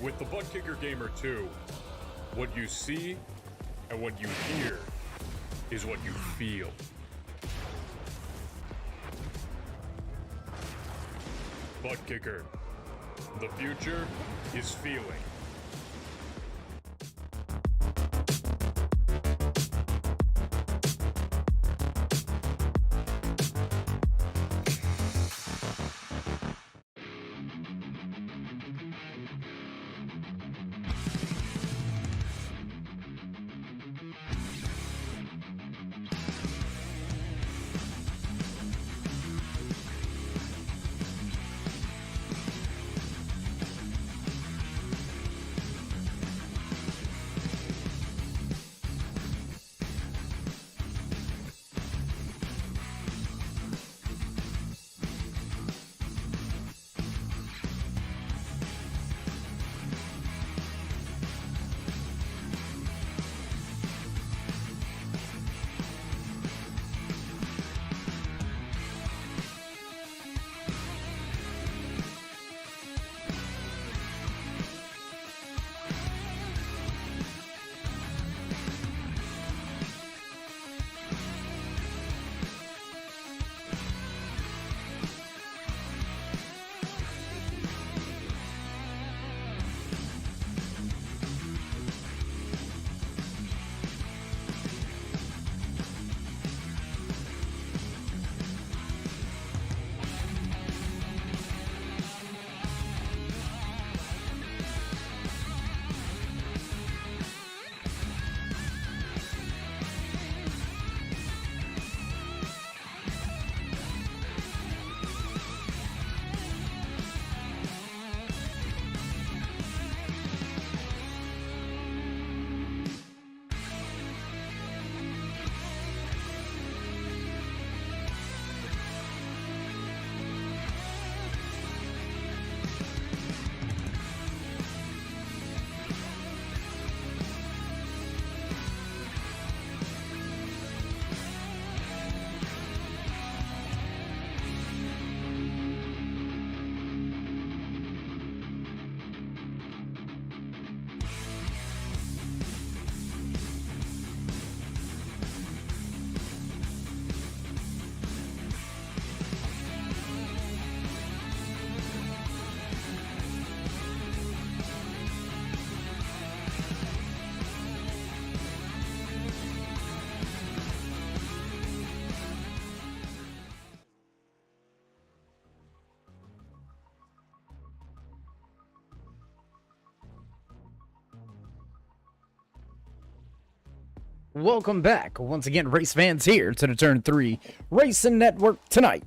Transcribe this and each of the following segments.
With the Butt Kicker Gamer 2, what you see and what you hear is what you feel. Butt Kicker. The future is feeling. Welcome back, once again, race fans, here to the Turn 3 Racing Network tonight.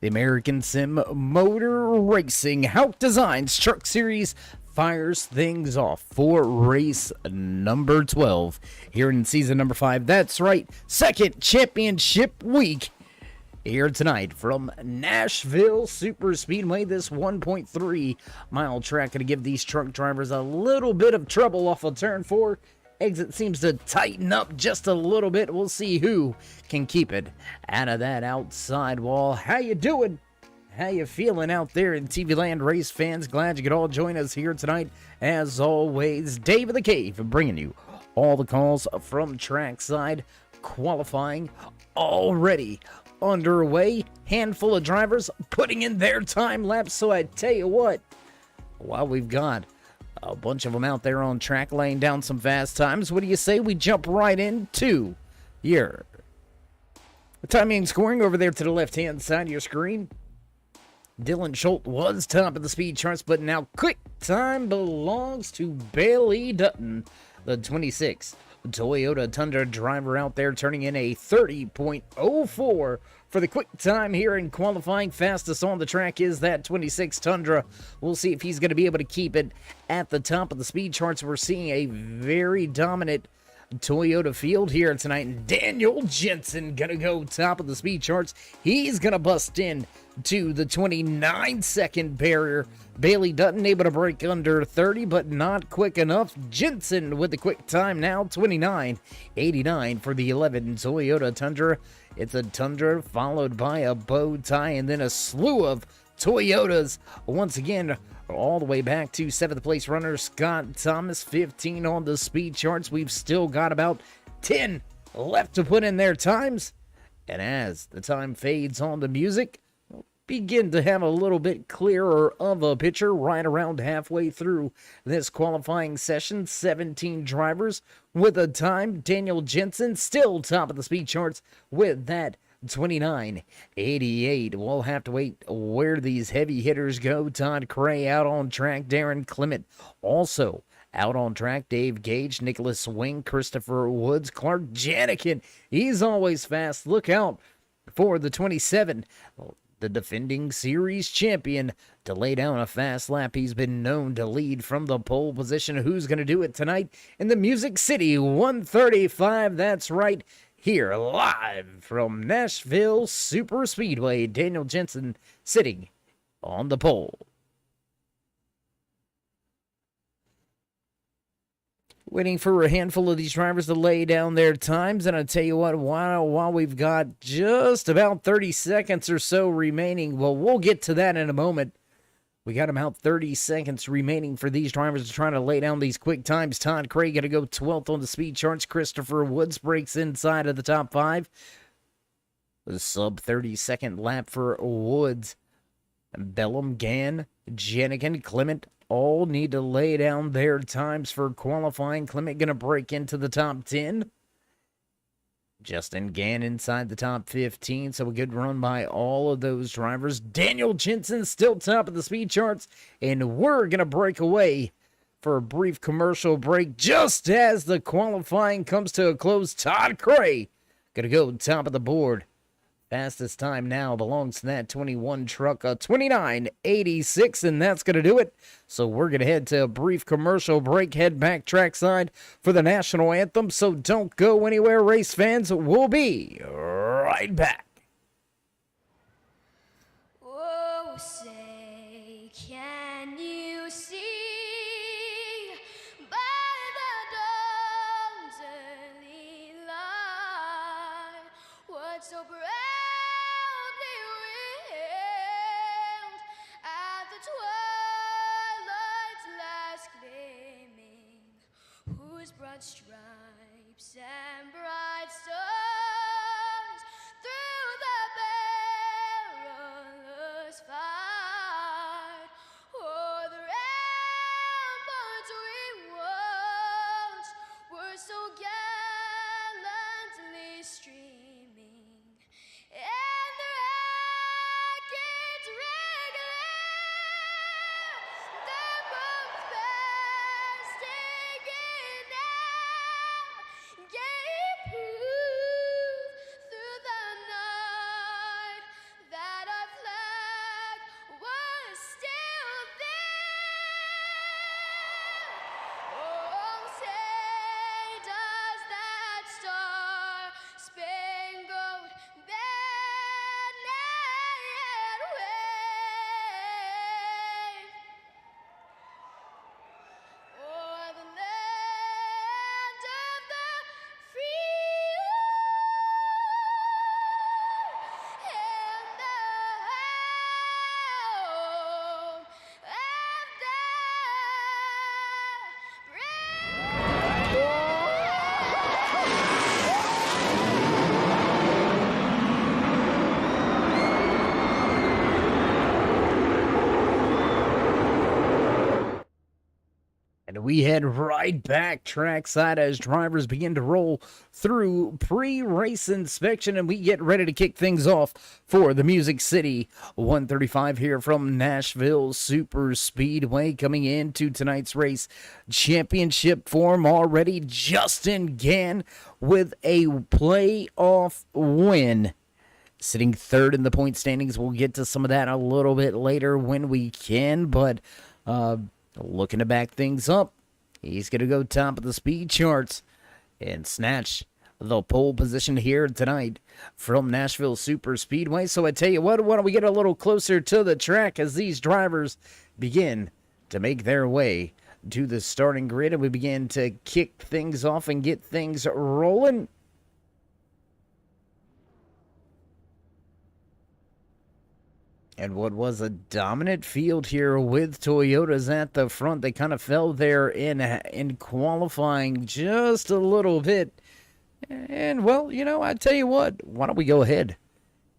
The American Sim Motor Racing HAUCK Designs Truck Series fires things off for race number 12 here in season number 5. That's right, second championship week here tonight from Nashville Super Speedway. This 1.3 mile track going to give these truck drivers a little bit of trouble off of turn 4. Exit seems to tighten up just a little bit. We'll see who can keep it out of that outside wall. How you doing? How you feeling out there in TV land, race fans? Glad you could all join us here tonight. As always, Dave of the Cave bringing you all the calls from trackside. Qualifying already underway. Handful of drivers putting in their time lapse. So I tell you what, while we've got a bunch of them out there on track laying down some fast times, what do you say we jump right into your timing scoring over there to the left-hand side of your screen? Dylan Schultz was top of the speed charts, but now quick time belongs to Bailey Dutton, the 26 Toyota Tundra driver out there, turning in a 30.04 for the quick time here in qualifying. Fastest on the track is that 26 Tundra. We'll see if he's going to be able to keep it at the top of the speed charts. We're seeing a very dominant Toyota field here tonight, and Daniel Jensen gonna go top of the speed charts. He's gonna bust in to the 29-second barrier. Bailey Dutton able to break under 30, but not quick enough. Jensen with the quick time now, 29.89 for the 11 Toyota Tundra. It's a Tundra followed by a bow tie, and then a slew of Toyotas once again all the way back to 7th place runner Scott Thomas, 15 on the speed charts. We've still got about 10 left to put in their times. And as the time fades on the music, we'll begin to have a little bit clearer of a picture right around halfway through this qualifying session. 17 drivers with a time. Daniel Jensen still top of the speed charts with that 29.88. We'll have to wait where these heavy hitters go. Todd Cray out on track. Darren Clement also out on track. Dave Gage, Nicholas Wing, Christopher Woods, Clark Janikin. He's always fast. Look out for the 27, the defending series champion, to lay down a fast lap. He's been known to lead from the pole position. Who's going to do it tonight in the Music City 135? That's right. Here, live from Nashville Super Speedway, Daniel Jensen sitting on the pole. Waiting for a handful of these drivers to lay down their times, and I tell you what, while we've got just about 30 seconds or so remaining, well, we'll get to that in a moment. We got about 30 seconds remaining for these drivers to try to lay down these quick times. Todd Craig going to go 12th on the speed charts. Christopher Woods breaks inside of the top 5. A sub 30-second lap for Woods. Bellum, Gann, Jenigan, Clement all need to lay down their times for qualifying. Clement going to break into the top 10. Justin Gann inside the top 15, so a good run by all of those drivers. Daniel Jensen still top of the speed charts, and we're going to break away for a brief commercial break just as the qualifying comes to a close. Todd Cray going to go top of the board. Fastest time now belongs to that 21 truck, a 29.86, and that's going to do it. So we're going to head to a brief commercial break, head back trackside for the national anthem. So don't go anywhere, race fans. We'll be right back. Oh, say, can you see by the dawn's early light what so proudly we hailed at the twilight's last gleaming, whose broad stripes and bright stars through the perilous fight o'er the ramparts we watched were so gallantly streaming, and the rackets regular, the boats bursting out, gave proof through the night that our flag was still there. Oh, say does that star-spangled banner yet wave o'er the land of the free and the home of the And we head right back trackside as drivers begin to roll through pre-race inspection, and we get ready to kick things off for the Music City 135 here from Nashville Super Speedway. Coming into tonight's race, championship form already, Justin Gann with a playoff win. Sitting third in the point standings. We'll get to some of that a little bit later when we can, but looking to back things up, he's going to go top of the speed charts and snatch the pole position here tonight from Nashville Super Speedway. So I tell you what, why don't we get a little closer to the track as these drivers begin to make their way to the starting grid, and we begin to kick things off and get things rolling. And what was a dominant field here with Toyotas at the front. They kind of fell there in qualifying just a little bit. And, well, you know, I tell you what, why don't we go ahead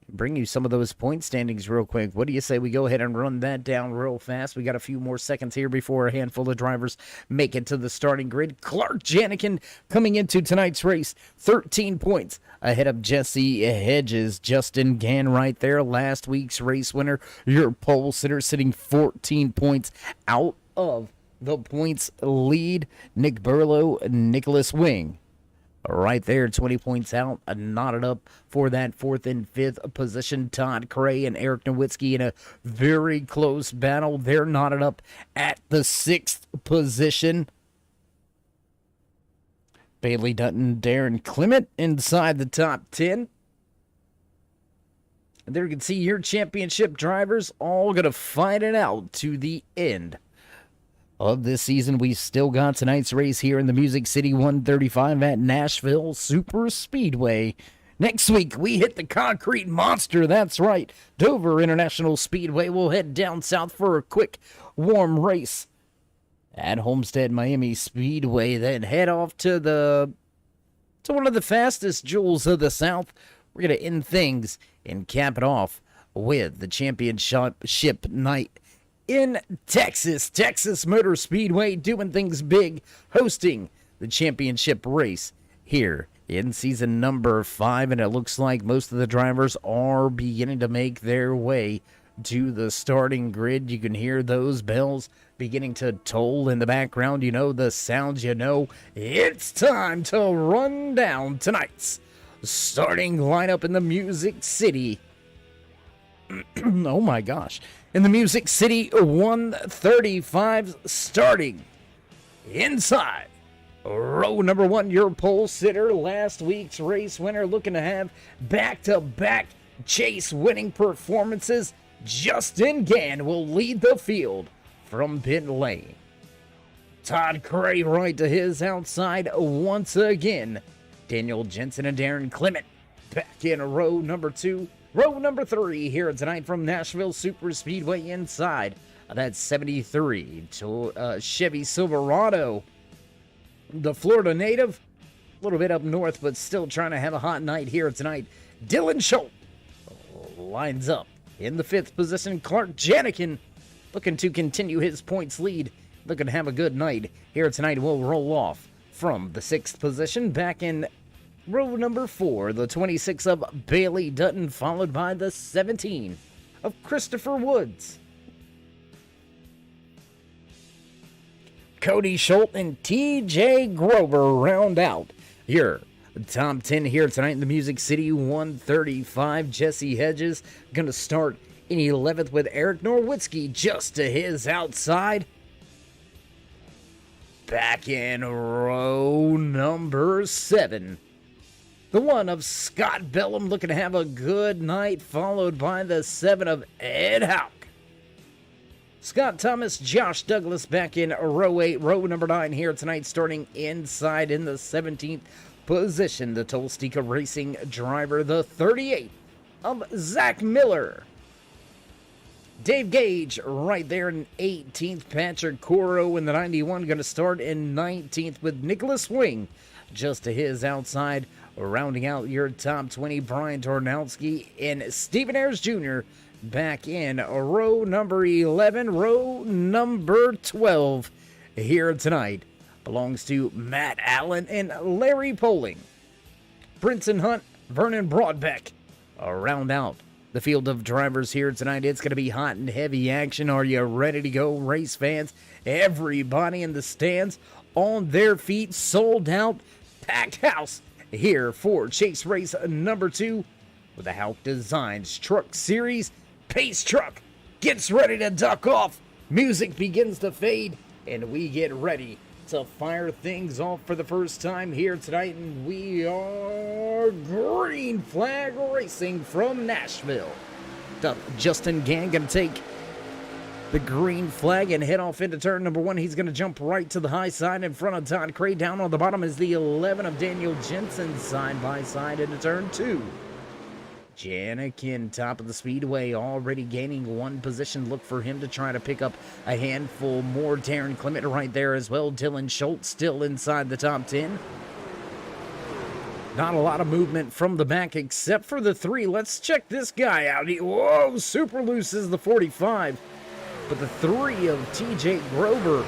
and bring you some of those point standings real quick. What do you say we go ahead and run that down real fast? We got a few more seconds here before a handful of drivers make it to the starting grid. Clark Janikin coming into tonight's race, 13 points ahead of Jesse Hedges. Justin Gann right there, last week's race winner. Your pole sitter sitting 14 points out of the points lead. Nick Burlow, Nicholas Wing right there, 20 points out, knotted up for that fourth and fifth position. Todd Cray and Eric Nowitzki in a very close battle. They're knotted up at the sixth position. Bailey Dutton, Darren Clement inside the top 10. And there you can see your championship drivers all going to fight it out to the end of this season. We've still got tonight's race here in the Music City 135 at Nashville Super Speedway. Next week, we hit the concrete monster. That's right, Dover International Speedway. We'll head down south for a quick, warm race at Homestead Miami Speedway. Then head off to one of the fastest jewels of the South. We're going to end things and cap it off with the championship night in Texas. Texas Motor Speedway doing things big, hosting the championship race here in season number 5. And it looks like most of the drivers are beginning to make their way to the starting grid. You can hear those bells beginning to toll in the background. You know the sounds, you know it's time to run down tonight's starting lineup in the Music City. Oh my gosh. In the Music City 135, starting inside row number 1, your pole sitter, last week's race winner, looking to have back-to-back chase winning performances. Justin Gann will lead the field from pit lane. Todd Cray right to his outside once again. Daniel Jensen and Darren Clement back in row number 2. Row number 3 here tonight from Nashville Super Speedway inside that 73 Chevy Silverado. The Florida native, a little bit up north, but still trying to have a hot night here tonight. Dylan Schultz lines up in the 5th position. Clark Janikin looking to continue his points lead, looking to have a good night here tonight. We'll roll off from the 6th position back in row number 4, the 26 of Bailey Dutton, followed by the 17 of Christopher Woods. Cody Schultz and TJ Grover round out your top 10 here tonight in the Music City 135. Jesse Hedges going to start in 11th with Eric Nowitzki just to his outside. Back in row number 7, the 1 of Scott Bellum looking to have a good night, followed by the 7 of Ed HAUCK. Scott Thomas, Josh Douglas back in row 8, row number 9 here tonight, starting inside in the 17th position. The Tolstica Racing driver, the 38 of Zach Miller. Dave Gage right there in 18th. Patrick Coro in the 91 going to start in 19th with Nicholas Wing just to his outside. Rounding out your top 20, Brian Tornowski and Stephen Ayers Jr. back in row number 11. Row number 12 here tonight belongs to Matt Allen and Larry Poling. Brinson Hunt, Vernon Broadbeck round out the field of drivers here tonight. It's going to be hot and heavy action. Are you ready to go, race fans? Everybody in the stands on their feet, sold out, packed house here for chase race number 2 with the HAUCK Designs Truck Series. Pace truck gets ready to duck off. Music begins to fade, and we get ready to fire things off for the first time here tonight. And we are green flag racing from Nashville. Justin Gann going to take the green flag and head off into turn number 1. He's going to jump right to the high side in front of Todd Cray. Down on the bottom is the 11 of Daniel Jensen, side by side into turn 2. Janikin, top of the speedway, already gaining one position. Look for him to try to pick up a handful more. Darren Clement right there as well. Dylan Schultz still inside the top 10. Not a lot of movement from the back except for the 3. Let's check this guy out. Whoa, super loose is the 45. But the 3 of TJ Grover,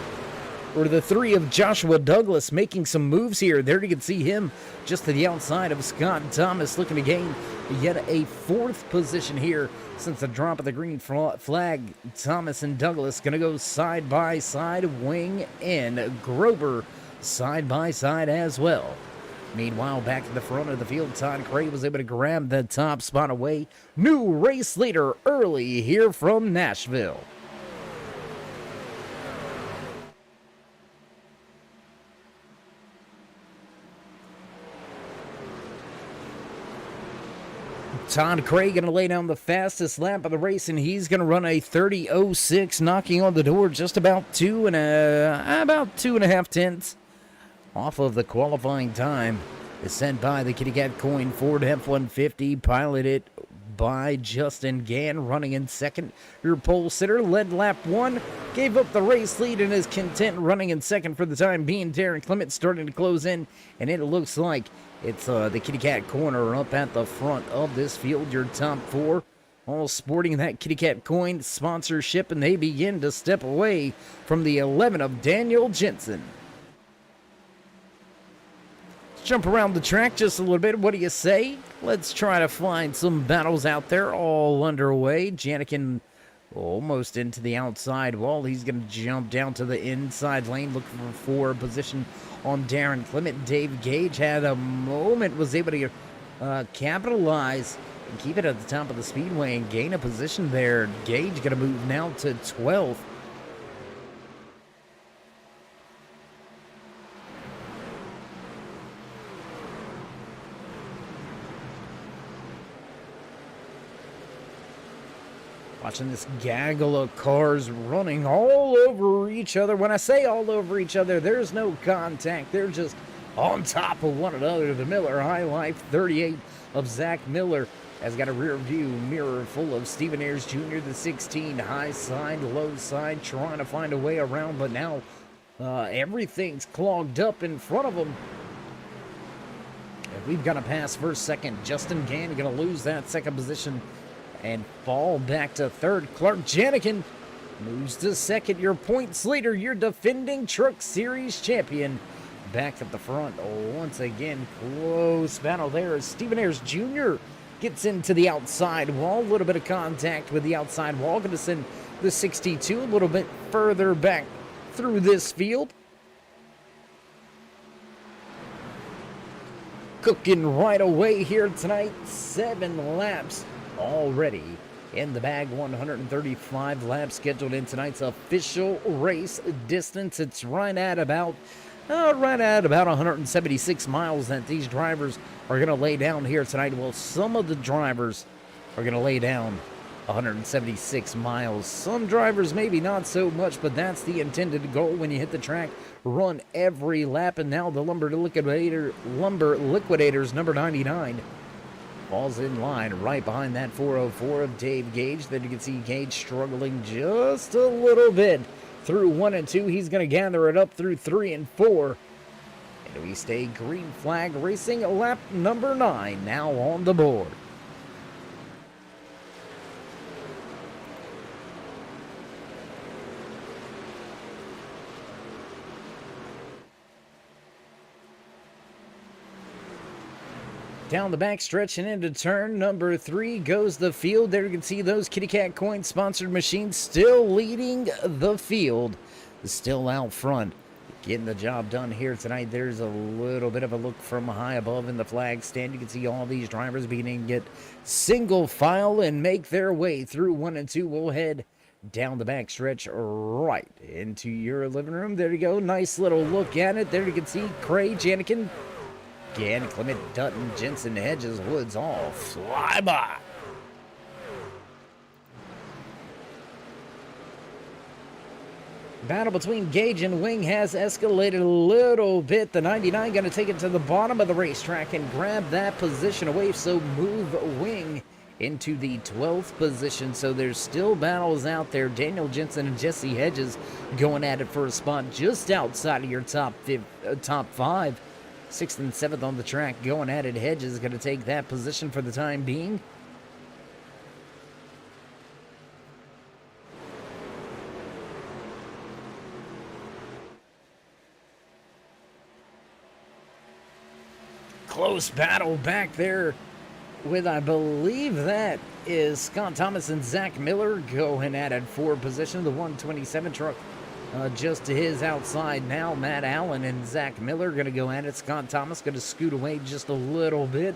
or the 3 of Joshua Douglas, making some moves here. There you can see him just to the outside of Scott Thomas, looking to gain yet a 4th position here since the drop of the green flag. Thomas and Douglas going to go side by side, Wing and Grover side by side as well. Meanwhile, back in the front of the field, Todd Cray was able to grab the top spot away. New race leader early here from Nashville. Todd Cray going to lay down the fastest lap of the race, and he's going to run a 30.06, knocking on the door just about 2.5 tenths off of the qualifying time is sent by the Kitty Cat Coin Ford F-150, piloted by Justin Gann, running in second. Your pole sitter led lap 1, gave up the race lead and is content running in second for the time being. Darren Clement starting to close in, and it looks like it's the Kitty Cat Corner up at the front of this field. Your top 4 all sporting that Kitty Cat Coin sponsorship, and they begin to step away from the 11 of Daniel Jensen. Let's jump around the track just a little bit. What do you say? Let's try to find some battles out there all underway. Janikin almost into the outside wall. He's going to jump down to the inside lane, looking for a position on Darren Clement. Dave Gage had a moment, was able to capitalize and keep it at the top of the speedway and gain a position there. Gage going to move now to 12th. Watching this gaggle of cars running all over each other. When I say all over each other, there's no contact. They're just on top of one another. The Miller High Life 38 of Zach Miller has got a rear view mirror full of Stephen Ayers Jr., the 16, high side, low side, trying to find a way around, but now everything's clogged up in front of them. And we've got to pass first, second. Justin Gann going to lose that second position and fall back to third. Clark Janikin moves to second. Your points leader, your defending Truck Series champion, back at the front. Once again, close battle there as Stephen Ayers Jr. gets into the outside wall. A little bit of contact with the outside wall. Going to send the 62 a little bit further back through this field. Cooking right away here tonight. 7 laps already in the bag. 135 laps scheduled in tonight's official race distance. It's right at about 176 miles that these drivers are going to lay down here tonight. Well, some of the drivers are going to lay down 176 miles. Some drivers maybe not so much, but that's the intended goal when you hit the track. Run every lap. And now the Lumber Liquidators number 99 falls in line right behind that 404 of Dave Gage. Then you can see Gage struggling just a little bit through 1 and 2. He's going to gather it up through 3 and 4. And we stay green flag racing. Lap number 9 now on the board. Down the back stretch and into turn number 3 goes the field. There you can see those Kitty Cat Coin sponsored machines still leading the field. Still out front. Getting the job done here tonight. There's a little bit of a look from high above in the flag stand. You can see all these drivers beginning to get single file and make their way through 1 and 2. We'll head down the back stretch right into your living room. There you go. Nice little look at it. There you can see Cray, Janikin, Gann, Clement, Dutton, Jensen, Hedges, Woods all fly by. Battle between Gage and Wing has escalated a little bit. The 99 going to take it to the bottom of the racetrack and grab that position away. So move Wing into the 12th position. So there's still battles out there. Daniel Jensen and Jesse Hedges going at it for a spot just outside of your top 5. 6th and 7th on the track going at it. Hedges going to take that position for the time being. Close battle back there with, I believe that is Scott Thomas and Zach Miller going at it for position. The 127 truck just to his outside now. Matt Allen and Zach Miller going to go at it. Scott Thomas going to scoot away just a little bit.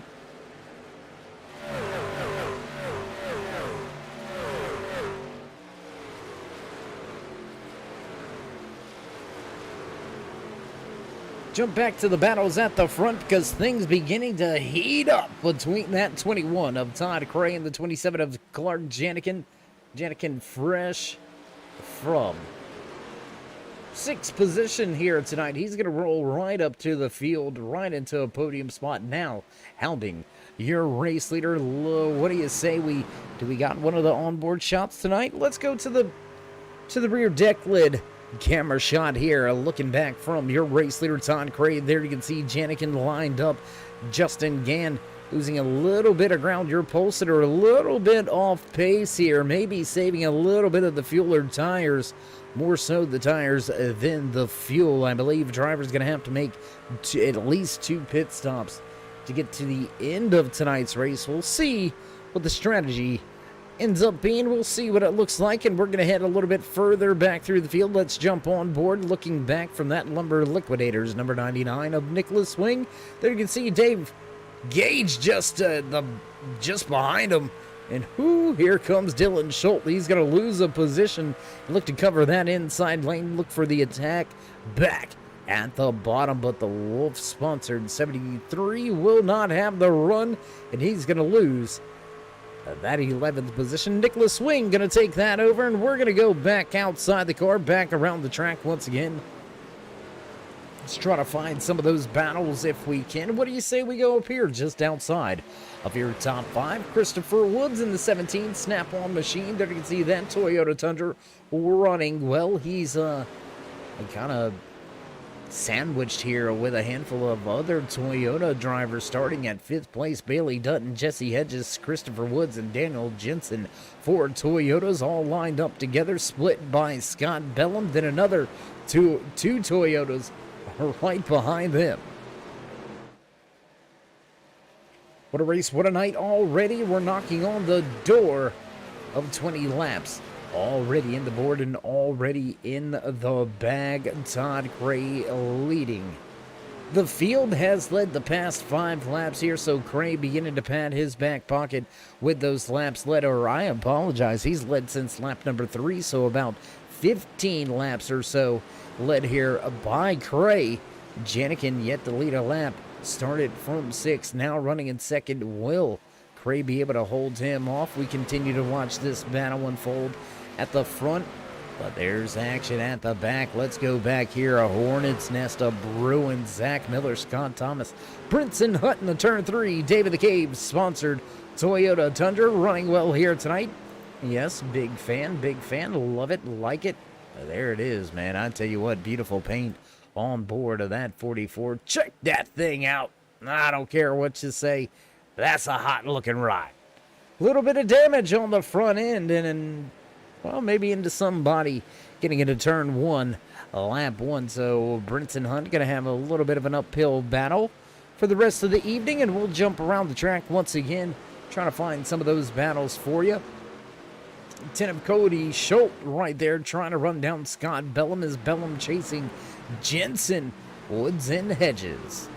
Jump back to the battles at the front because things beginning to heat up between that 21 of Todd Cray and the 27 of Clark Janikin. Janikin fresh from 6th position here tonight. He's going to roll right up to the field, right into a podium spot now, hounding your race leader. What do you say we got one of the onboard shots tonight? Let's go to the rear deck lid camera shot here, looking back from your race leader, Todd Cray. There you can see Janikin lined up. Justin Gann losing a little bit of ground. Your Pulsator a little bit off pace here, maybe saving a little bit of the fuel or tires, more so the tires than the fuel. I believe driver's going to have to make at least 2 pit stops to get to the end of tonight's race. We'll see what the strategy ends up being. We'll see what it looks like, and we're going to head a little bit further back through the field. Let's jump on board, looking back from that Lumber Liquidators number 99 of Nicholas Swing. There you can see Dave Gage just behind him, and here comes Dylan Schultz. He's going to lose a position. Look to cover that inside lane. Look for the attack back at the bottom, but the Wolf sponsored 73 will not have the run, and he's going to lose that 11th position. Nicholas Swing going to take that over, and we're going to go back outside the car, back around the track once again. Let's try to find some of those battles if we can. What do you say we go up here just outside of your top 5? Christopher Woods in the 17 Snap-on machine. There you can see that Toyota Tundra running well. He's kind of sandwiched here with a handful of other Toyota drivers. Starting at 5th place, Bailey Dutton, Jesse Hedges, Christopher Woods, and Daniel Jensen. 4 Toyotas all lined up together, split by Scott Bellum. Then another two Toyotas right behind them. What a race, what a night already. We're knocking on the door of 20 laps. Already in the board and already in the bag. Todd Cray leading. The field has led the past 5 laps here, so Cray beginning to pad his back pocket with those laps led, or I apologize, he's led since lap number 3, so about 15 laps or so led here by Cray. Janikin yet to lead a lap. Started from 6th, now running in 2nd. Will Cray be able to hold him off? We continue to watch this battle unfold at the front, but there's action at the back. Let's go back here. A hornet's nest of Bruin. Zach Miller, Scott Thomas, Brinson Hutton, the turn 3. David the Cave sponsored Toyota Tundra running well here tonight. Yes, big fan, love it, like it. There it is, man. I tell you what, beautiful paint on board of that 44. Check that thing out. I don't care what you say. That's a hot looking ride. A little bit of damage on the front end and well, maybe into somebody getting into turn 1, lap 1. So Brinson Hunt going to have a little bit of an uphill battle for the rest of the evening, and we'll jump around the track once again, trying to find some of those battles for you. 10 of Cody Schultz right there trying to run down Scott Bellum as Bellum chasing Jensen, Woods, and Hedges.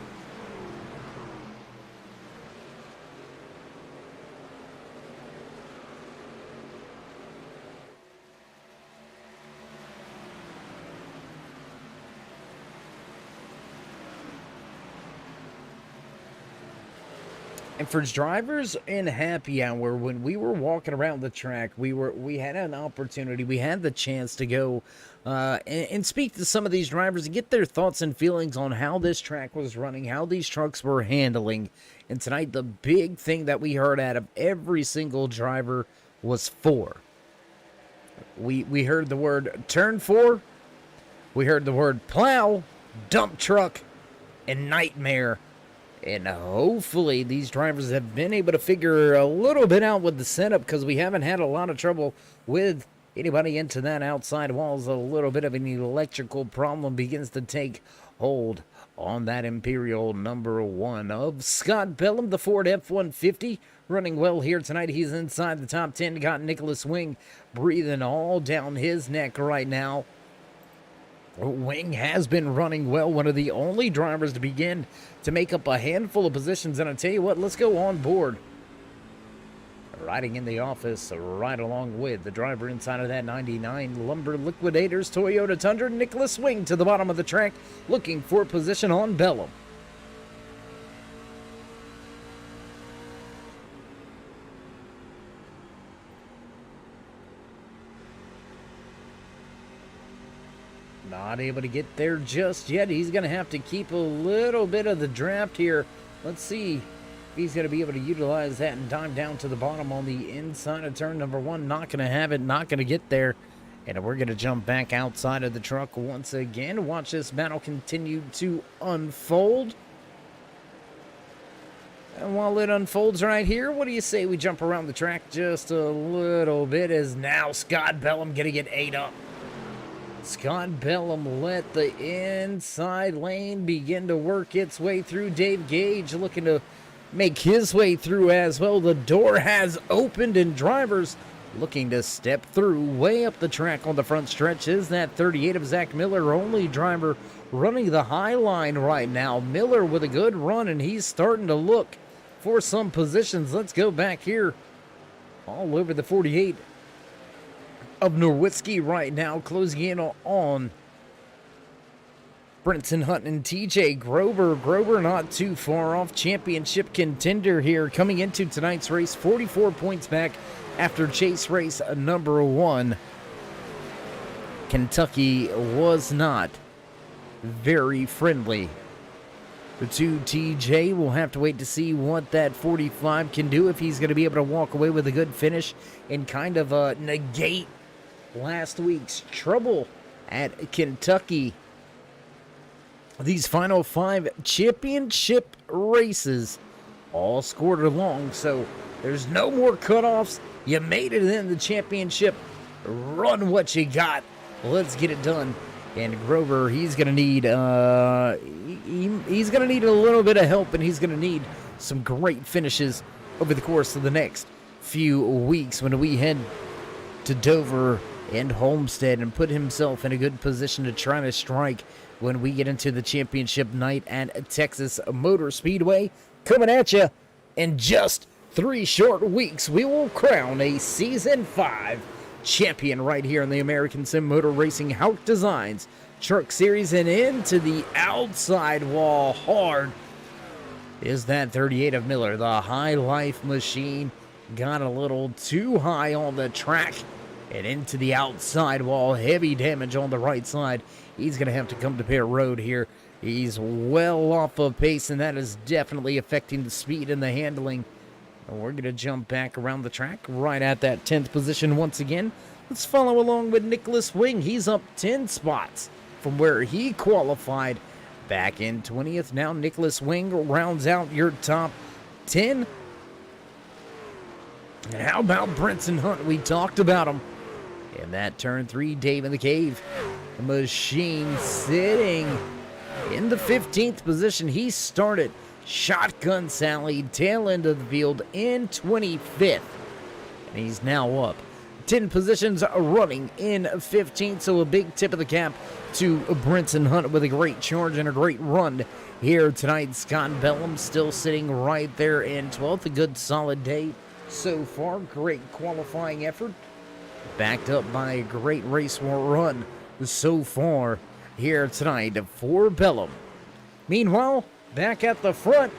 And for drivers in happy hour, when we were walking around the track, we had an opportunity, we had the chance to go and speak to some of these drivers and get their thoughts and feelings on how this track was running, how these trucks were handling. And tonight, the big thing that we heard out of every single driver was four. We heard the word turn four, we heard the word plow, dump truck, and nightmare. And hopefully these drivers have been able to figure a little bit out with the setup, because we haven't had a lot of trouble with anybody into that outside walls. A little bit of an electrical problem begins to take hold on that Imperial number 1 of Scott Bellum, the Ford F-150. Running well here tonight. He's inside the top 10. Got Nicholas Wing breathing all down his neck right now. Wing has been running well, one of the only drivers to begin to make up a handful of positions. And I tell you what, let's go on board. Riding in the office right along with the driver inside of that 99 Lumber Liquidators Toyota Tundra, Nicholas Wing, to the bottom of the track, looking for position on Bellum. Not able to get there just yet. He's going to have to keep a little bit of the draft here. Let's see if he's going to be able to utilize that and dive down to the bottom on the inside of turn number 1. Not going to have it, not going to get there. And we're going to jump back outside of the truck once again. Watch this battle continue to unfold. And while it unfolds right here, what do you say we jump around the track just a little bit, as now Scott Bellum going to get ate up. Scott Bellum let the inside lane begin to work its way through. Dave Gage looking to make his way through as well. The door has opened and drivers looking to step through. Way up the track on the front stretch is that 38 of Zach Miller, only driver running the high line right now. Miller with a good run, and he's starting to look for some positions. Let's go back here all over the 48 of Nowitzki right now, closing in on Brinson Hunt and TJ Grover. Grover not too far off, championship contender here coming into tonight's race. 44 points back after chase race number 1. Kentucky was not very friendly to TJ. We'll have to wait to see what that 45 can do, if he's going to be able to walk away with a good finish and kind of negate last week's trouble at Kentucky. These final 5 championship races all scored along, so there's no more cutoffs. You made it in the championship. Run what you got. Let's get it done. And Grover, he's gonna need he's gonna need a little bit of help, and he's gonna need some great finishes over the course of the next few weeks when we head to Dover and Homestead, and put himself in a good position to try to strike when we get into the championship night at Texas Motor Speedway. Coming at you in just 3 short weeks, we will crown a Season 5 champion right here in the American Sim Motor Racing HAUCK Designs Truck Series. And into the outside wall hard is that 38 of Miller. The High Life machine got a little too high on the track and into the outside wall. Heavy damage on the right side. He's going to have to come to pit road here. He's well off of pace, and that is definitely affecting the speed and the handling. And we're going to jump back around the track right at that 10th position once again. Let's follow along with Nicholas Wing. He's up 10 spots from where he qualified back in 20th. Now Nicholas Wing rounds out your top 10. And how about Brinson Hunt? We talked about him in that turn 3, Dave in the Cave. The machine sitting in the 15th position. He started shotgun Sally, tail end of the field in 25th. And he's now up 10 positions, running in 15th. So a big tip of the cap to Brinson Hunt with a great charge and a great run here tonight. Scott Bellum still sitting right there in 12th. A good solid day so far. Great qualifying effort, backed up by a great race run so far here tonight for Bellum. Meanwhile, back at the front,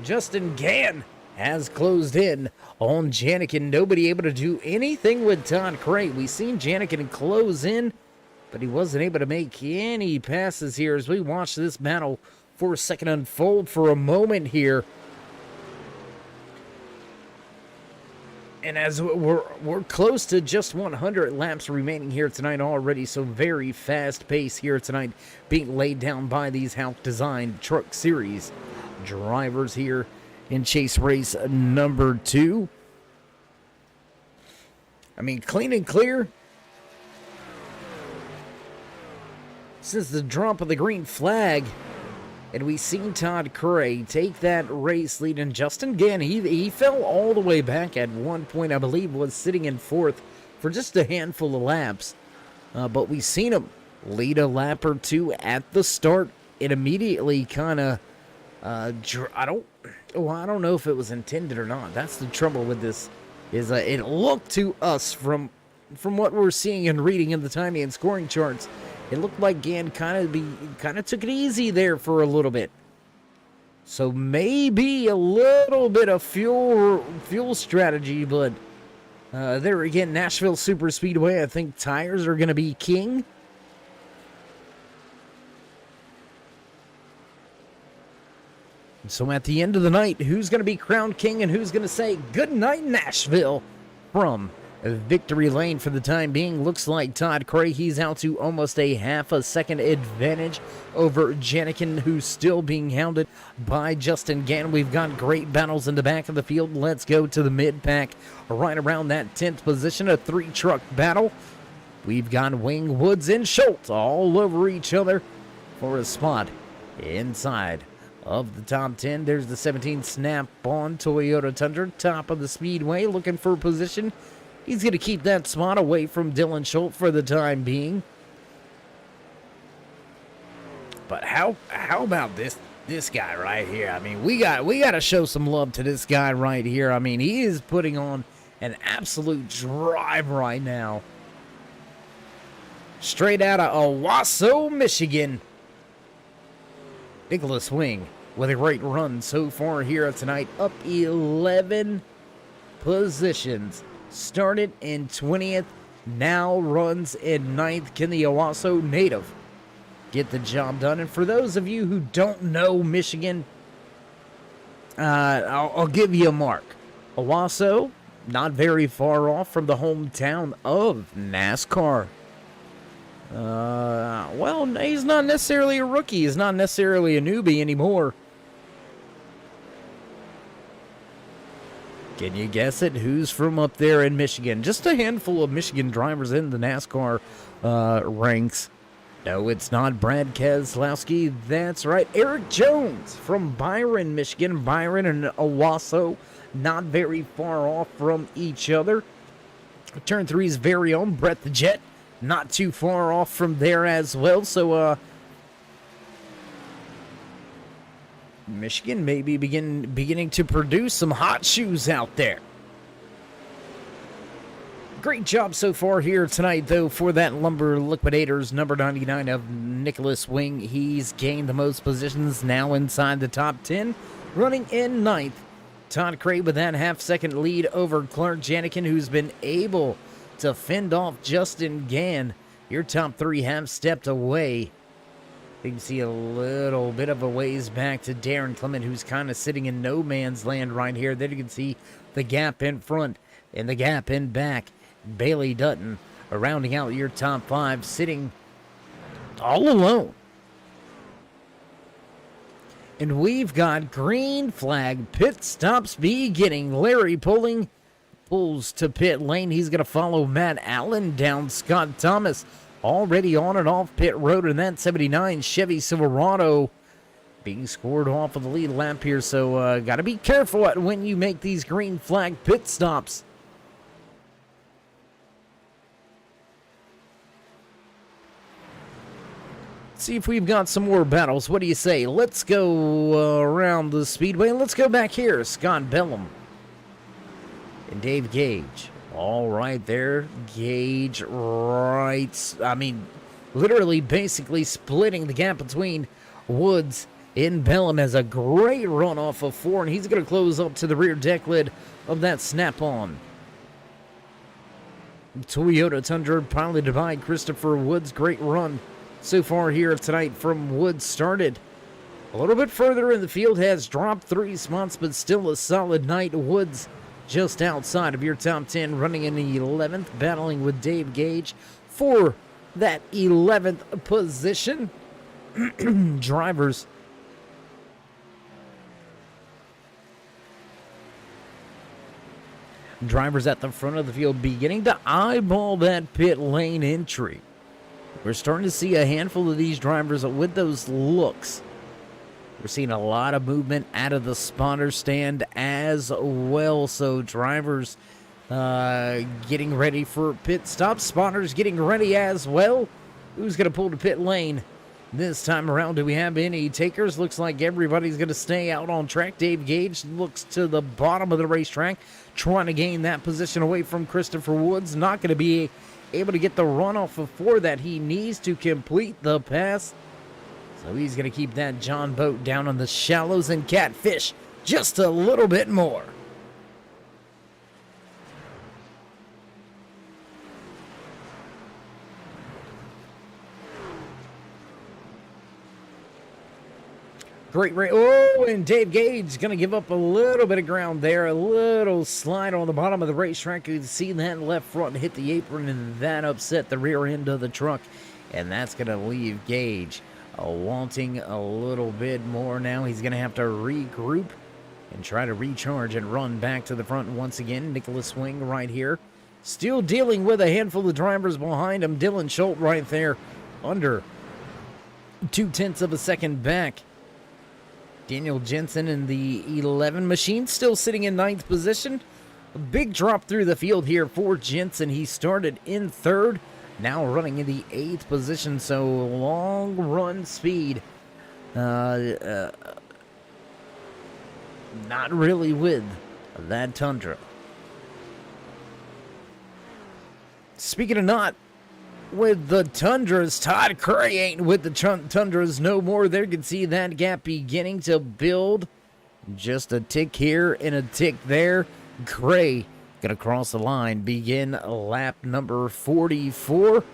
Justin Gann has closed in on Janikin. Nobody able to do anything with Todd Cray. We seen Janikin close in, but he wasn't able to make any passes here as we watch this battle for a second unfold for a moment here. And as we're close to just 100 laps remaining here tonight already, so very fast pace here tonight being laid down by these HAUCK Design Truck Series drivers here in chase race number 2. I mean, clean and clear since the drop of the green flag. And we seen Todd Cray take that race lead. And Justin Gann, he fell all the way back at one point, I believe, was sitting in 4th for just a handful of laps. But we seen him lead a lap or 2 at the start. It immediately kind of, I don't know if it was intended or not. That's the trouble with this, is it looked to us from what we're seeing and reading in the timing and scoring charts, it looked like Gann kind of took it easy there for a little bit. So maybe a little bit of fuel strategy, but there again, Nashville Super Speedway, I think tires are going to be king. So at the end of the night, who's going to be crowned king and who's going to say good night, Nashville, from victory lane for the time being? Looks like Todd Cray, he's out to almost a half a second advantage over Janikin, who's still being hounded by Justin Gann. We've got great battles in the back of the field. Let's go to the mid-pack right around that 10th position, a 3-truck battle. We've got Wing, Woods, and Schultz all over each other for a spot inside of the top 10. There's the 17 Snap-on Toyota Tundra, top of the speedway, looking for position. He's going to keep that spot away from Dylan Schultz for the time being. But how about this guy right here? I mean, we got to show some love to this guy right here. I mean, he is putting on an absolute drive right now. Straight out of Owasso, Michigan. Nicholas Wing with a great run so far here tonight, up 11 positions. Started in 20th, now runs in 9th. Can the Owasso native get the job done? And for those of you who don't know Michigan, I'll give you a mark. Owasso, not very far off from the hometown of NASCAR. Well, he's not necessarily a rookie. He's not necessarily a newbie anymore. Can you guess it? Who's from up there in Michigan? Just a handful of Michigan drivers in the NASCAR ranks. No, it's not Brad Keselowski. That's right. Eric Jones from Byron, Michigan. Byron and Owasso, not very far off from each other. Turn 3's very own Brett the Jet, not too far off from there as well. So, Michigan may be beginning to produce some hot shoes out there. Great job so far here tonight, though, for that Lumber Liquidators number 99 of Nicholas Wing. He's gained the most positions, now inside the top 10, running in 9th. Todd Cray with that half-second lead over Clark Janikin, who's been able to fend off Justin Gann. Your top 3 have stepped away. You can see a little bit of a ways back to Darren Clement, who's kind of sitting in no man's land right here. Then you can see the gap in front and the gap in back. Bailey Dutton rounding out your top 5, sitting all alone. And we've got green flag pit stops beginning. Larry pulls to pit lane. He's going to follow Matt Allen down. Scott Thomas already on and off pit road, and that 79 Chevy Silverado being scored off of the lead lap here. So got to be careful when you make these green flag pit stops. See if we've got some more battles. What do you say? Let's go around the speedway. Let's go back here. Scott Bellum and Dave Gage. All right there. Gage right. I mean, literally basically splitting the gap between Woods in Bellum has a great run off of 4, and he's going to close up to the rear deck lid of that snap-on. Toyota Tundra piloted by Christopher Woods. Great run so far here tonight from Woods. Started a little bit further in the field, has dropped 3 spots, but still a solid night. Woods just outside of your top 10, running in the 11th, battling with Dave Gage for that 11th position. Drivers at the front of the field beginning to eyeball that pit lane entry. We're starting to see a handful of these drivers with those looks. We're seeing a lot of movement out of the spotter stand as well. So drivers getting ready for pit stop. Spotters getting ready as well. Who's going to pull the pit lane this time around? Do we have any takers? Looks like everybody's going to stay out on track. Dave Gage looks to the bottom of the racetrack, trying to gain that position away from Christopher Woods. Not going to be able to get the runoff of 4 that he needs to complete the pass. So he's going to keep that John boat down on the shallows and catfish just a little bit more. Great race. Oh, and Dave Gage going to give up a little bit of ground there. A little slide on the bottom of the racetrack. You can see that left front hit the apron, and that upset the rear end of the truck. And that's going to leave Gage wanting a little bit more now. He's going to have to regroup and try to recharge and run back to the front once again. Nicholas Swing right here. Still dealing with a handful of drivers behind him. Dylan Schultz right there under 0.2 of a second back. Daniel Jensen in the 11 machine still sitting in 9th position. A big drop through the field here for Jensen. He started in 3rd. Now running in the 8th position, so long run speed. Not really with that Tundra. Speaking of not with the Tundras, Todd Cray ain't with the Tundras no more. There you can see that gap beginning to build. Just a tick here and a tick there. Cray gonna cross the line, begin lap number 44,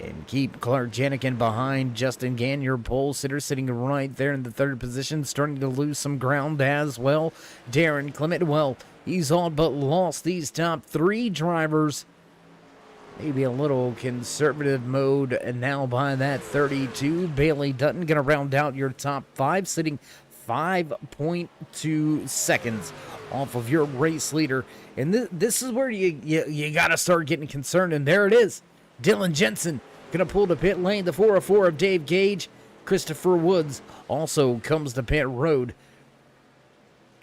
and keep Clark Janikin behind. Justin Gann, your pole sitter, sitting right there in the 3rd position, starting to lose some ground as well. Darren Clement, well, he's all but lost these top 3 drivers. Maybe a little conservative mode and now by that 32. Bailey Dutton gonna round out your top 5, sitting 5.2 seconds off of your race leader. And this is where you got to start getting concerned. And there it is. Dylan Jensen going to pull the pit lane. The 404 of Dave Gage. Christopher Woods also comes to pit road.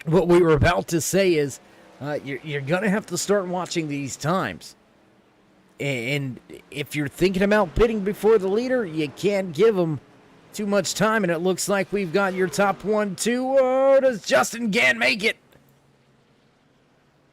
What we were about to say is you're going to have to start watching these times. And if you're thinking about pitting before the leader, you can't give them too much time. And it looks like we've got your top 1, 2. Oh, does Justin Gann make it?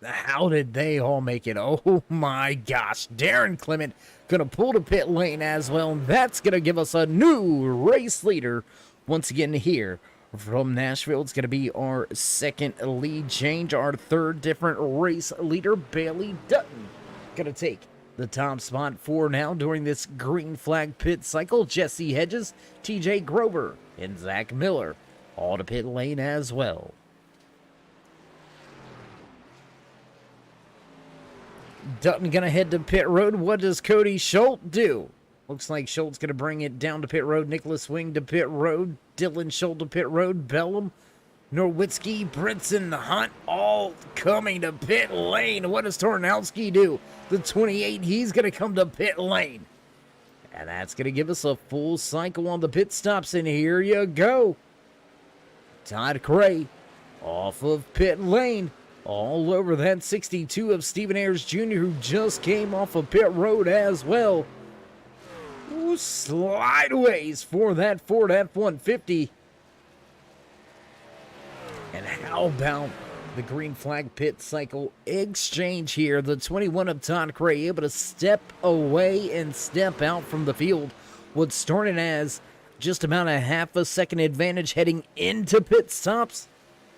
How did they all make it? Oh my gosh. Darren Clement going to pull the pit lane as well. And that's going to give us a new race leader once again here from Nashville. It's going to be our 2nd lead change. Our 3rd different race leader, Bailey Dutton, going to take the top spot for now during this green flag pit cycle. Jesse Hedges, TJ Grover, and Zach Miller all to pit lane as well. Dutton gonna head to pit road. What does Cody Schultz do? Looks like Schultz gonna bring it down to pit road. Nicholas Swing to pit road. Dylan Schultz to pit road. Bellum, Norwitzki, Brinson, Hunt, all coming to pit lane. What does Tornowski do? The 28, he's gonna come to pit lane. And that's gonna give us a full cycle on the pit stops. And here you go. Todd Cray off of pit lane. All over that 62 of Stephen Ayers Jr., who just came off of pit road as well. Ooh, slideways for that Ford F-150. And how about the green flag pit cycle exchange here? The 21 of Todd Cray able to step away and step out from the field. What started as just about a half a second advantage heading into pit stops,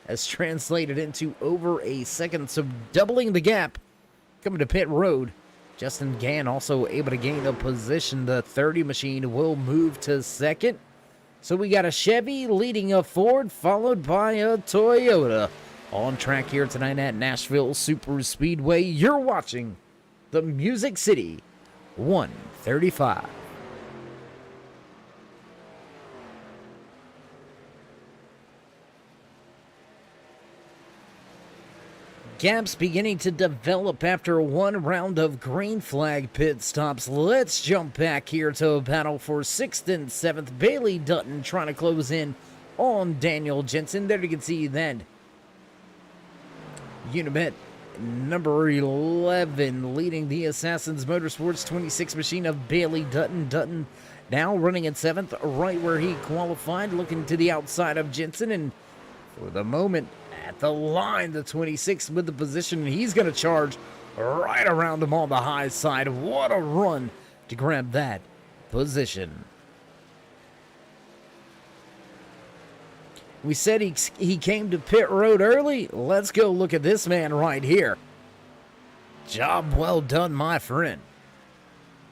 has translated into over a second, so doubling the gap coming to pit road. Justin Gann also able to gain a position. The 30 machine will move to second. So we got a Chevy leading a Ford, followed by a Toyota. On track here tonight at Nashville Super Speedway, you're watching the Music City 135. Gaps beginning to develop after one round of green flag pit stops. Let's jump back here to a battle for 6th and 7th. Bailey Dutton trying to close in on Daniel Jensen. There you can see that Unibet number 11 leading the Assassins Motorsports 26 machine of Bailey Dutton. Dutton now running in 7th, right where he qualified, looking to the outside of Jensen, and for the moment at the line, the 26 with the position, and he's going to charge right around him on the high side. What a run to grab that position. We said he came to pit road early. Let's go look at this man right here. Job well done, my friend.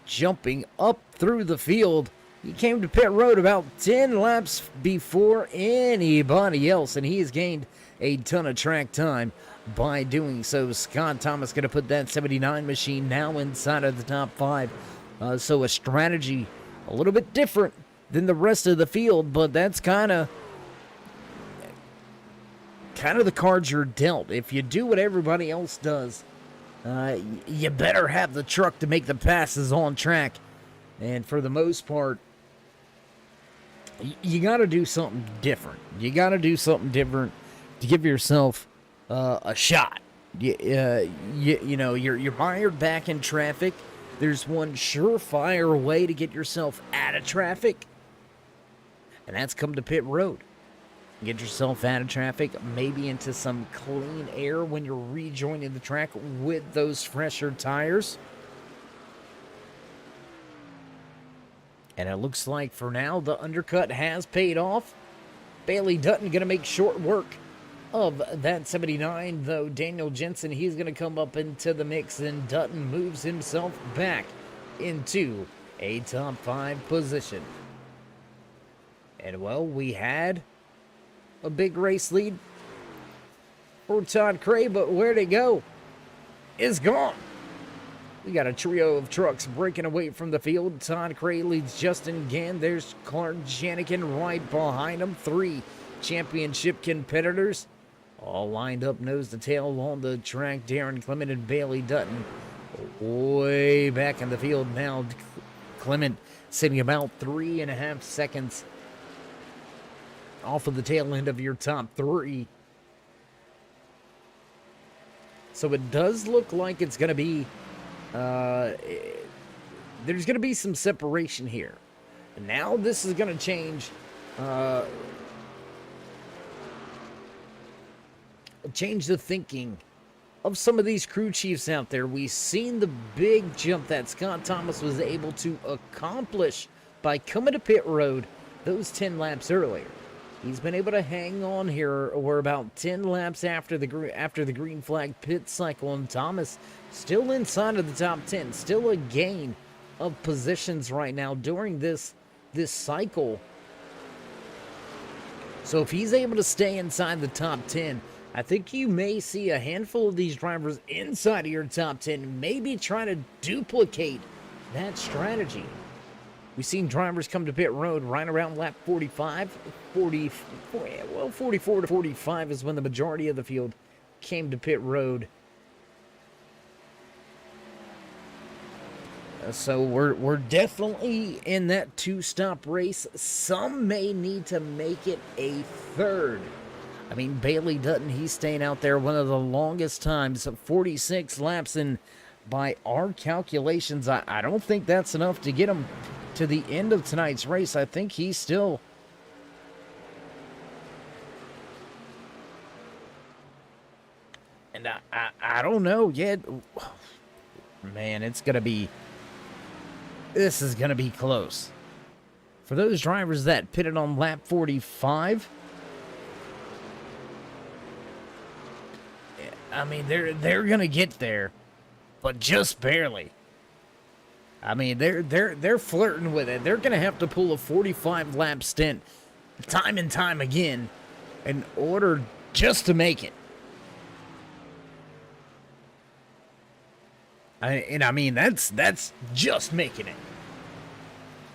Jumping up through the field. He came to pit road about 10 laps before anybody else, and he has gained a ton of track time by doing so. Scott Thomas going to put that 79 machine now inside of the top 5. So a strategy a little bit different than the rest of the field, but that's kind of the cards you're dealt. If you do what everybody else does, you better have the truck to make the passes on track. And for the most part, you got to do something different. You got to do something different to give yourself a shot. You know, you're mired back in traffic. There's one surefire way to get yourself out of traffic, and that's come to pit road. Get yourself out of traffic, maybe into some clean air when you're rejoining the track with those fresher tires. And it looks like for now the undercut has paid off. Bailey Dutton going to make short work of that 79, though. Daniel Jensen, he's going to come up into the mix, and Dutton moves himself back into a top 5 position. And well, we had a big race lead for Todd Cray, but where'd it go? It's gone. We got a trio of trucks breaking away from the field. Todd Cray leads Justin Gann. There's Clark Janikin right behind him. 3 championship competitors all lined up nose to tail on the track. Darren Clement and Bailey Dutton way back in the field now. Clement sitting about 3.5 seconds off of the tail end of your top 3. So it does look like it's going to be there's going to be some separation here. And now this is going to change the thinking of some of these crew chiefs out there. We've seen the big jump that Scott Thomas was able to accomplish by coming to pit road those 10 laps earlier. He's been able to hang on here. We're about 10 laps after the green flag pit cycle, and Thomas still inside of the top 10. Still a gain of positions right now during this cycle. So if he's able to stay inside the top 10, I think you may see a handful of these drivers inside of your top 10, maybe trying to duplicate that strategy. We've seen drivers come to pit road right around lap 44 to 45 is when the majority of the field came to pit road. So we're definitely in that 2-stop race. Some may need to make it a 3rd. I mean, Bailey Dutton, he's staying out there one of the longest times, 46 laps, and by our calculations, I don't think that's enough to get him to the end of tonight's race. I think he's still and I don't know yet. Man, this is gonna be close. for those drivers that pitted on lap 45, I mean, they're gonna get there, but just barely. I mean, they're flirting with it. They're gonna have to pull a 45 lap stint time and time again in order just to make it. I mean, that's just making it.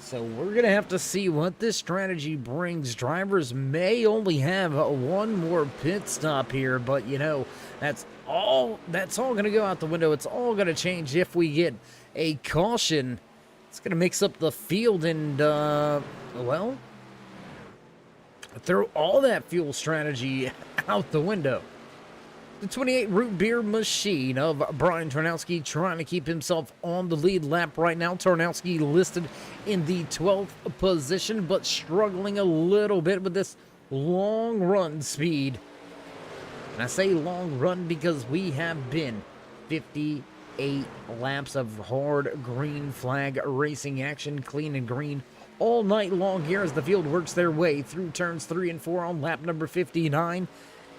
So we're going to have to see what this strategy brings. Drivers may only have one more pit stop here, but, you know, that's all going to go out the window. It's all going to change if we get a caution. It's going to mix up the field and, well, throw all that fuel strategy out the window. The 28 root beer machine of Brian Tarnowski trying to keep himself on the lead lap right now. Tarnowski listed in the 12th position, but struggling a little bit with this long run speed. And I say long run because we have been 58 laps of hard green flag racing action, clean and green, all night long here as the field works their way through turns 3 and 4 on lap number 59.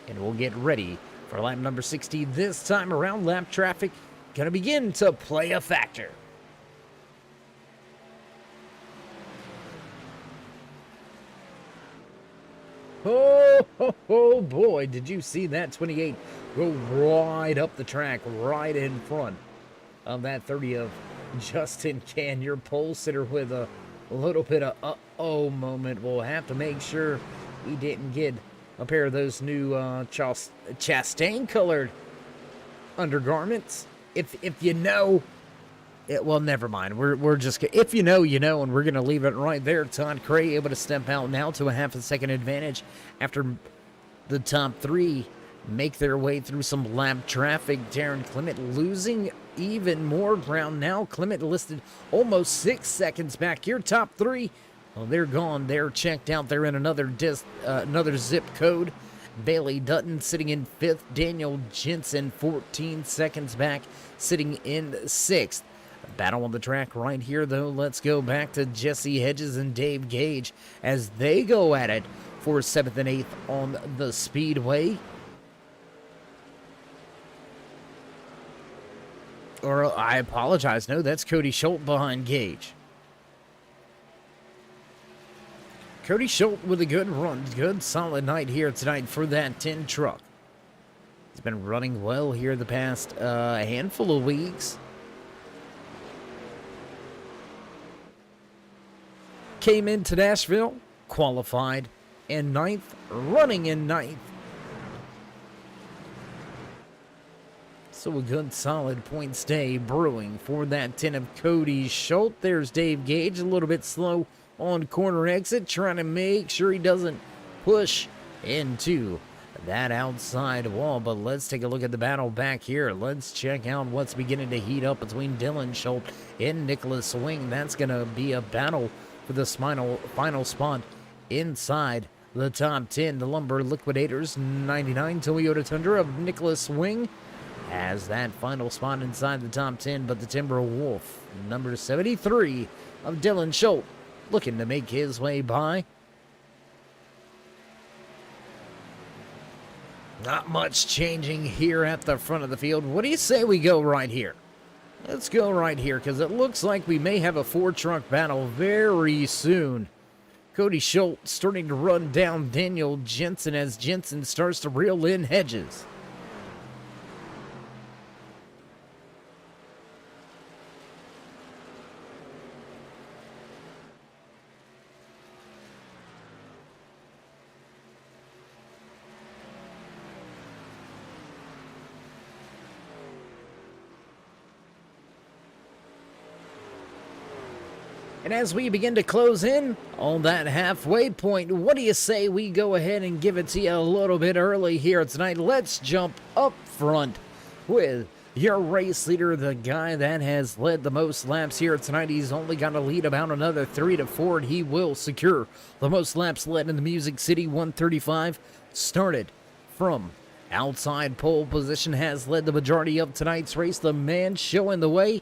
And we'll get ready for lap number 60 this time around. Lap traffic gonna begin to play a factor. Oh boy, did you see that 28 go right up the track, right in front of that 30 of Justin Can, your pole sitter, with a little bit of uh-oh moment. We'll have to make sure he didn't get a pair of those new Chastain colored undergarments. If you know it, well, never mind. We're just, if you know, you know, and we're gonna leave it right there. Todd Cray able to step out now to a half a second advantage after the top three make their way through some lap traffic. Darren Clement losing even more ground now. Clement listed almost 6 seconds back here. Top three, well, they're gone. They're checked out. They're in another zip code. Bailey Dutton sitting in 5th. Daniel Jensen 14 seconds back, sitting in 6th. Battle on the track right here, though. Let's go back to Jesse Hedges and Dave Gage as they go at it for 7th and 8th on the speedway. Or, I apologize. No, that's Cody Schultz behind Gage. Cody Schultz with a good run. Good, solid night here tonight for that 10 truck. He's been running well here the past handful of weeks. Came into Nashville, qualified in 9th, running in 9th. So a good, solid point stay brewing for that 10 of Cody Schultz. There's Dave Gage, a little bit slow on corner exit, trying to make sure he doesn't push into that outside wall. But let's take a look at the battle back here. Let's check out what's beginning to heat up between Dylan Schultz and Nicholas Swing. That's going to be a battle for the final spot inside the top 10. The Lumber Liquidators 99 Toyota Tundra of Nicholas Swing has that final spot inside the top 10, but the Timber Wolf number 73 of Dylan Schultz looking to make his way by. Not much changing here at the front of the field. What do you say we go right here? Let's go right here, because it looks like we may have a 4-truck battle very soon. Cody Schultz starting to run down Daniel Jensen as Jensen starts to reel in Hedges. And as we begin to close in on that halfway point, what do you say we go ahead and give it to you a little bit early here tonight? Let's jump up front with your race leader, the guy that has led the most laps here tonight. He's only got to lead about another 3 to 4, and he will secure the most laps led in the Music City. 135 started from outside pole position, has led the majority of tonight's race. The man showing the way,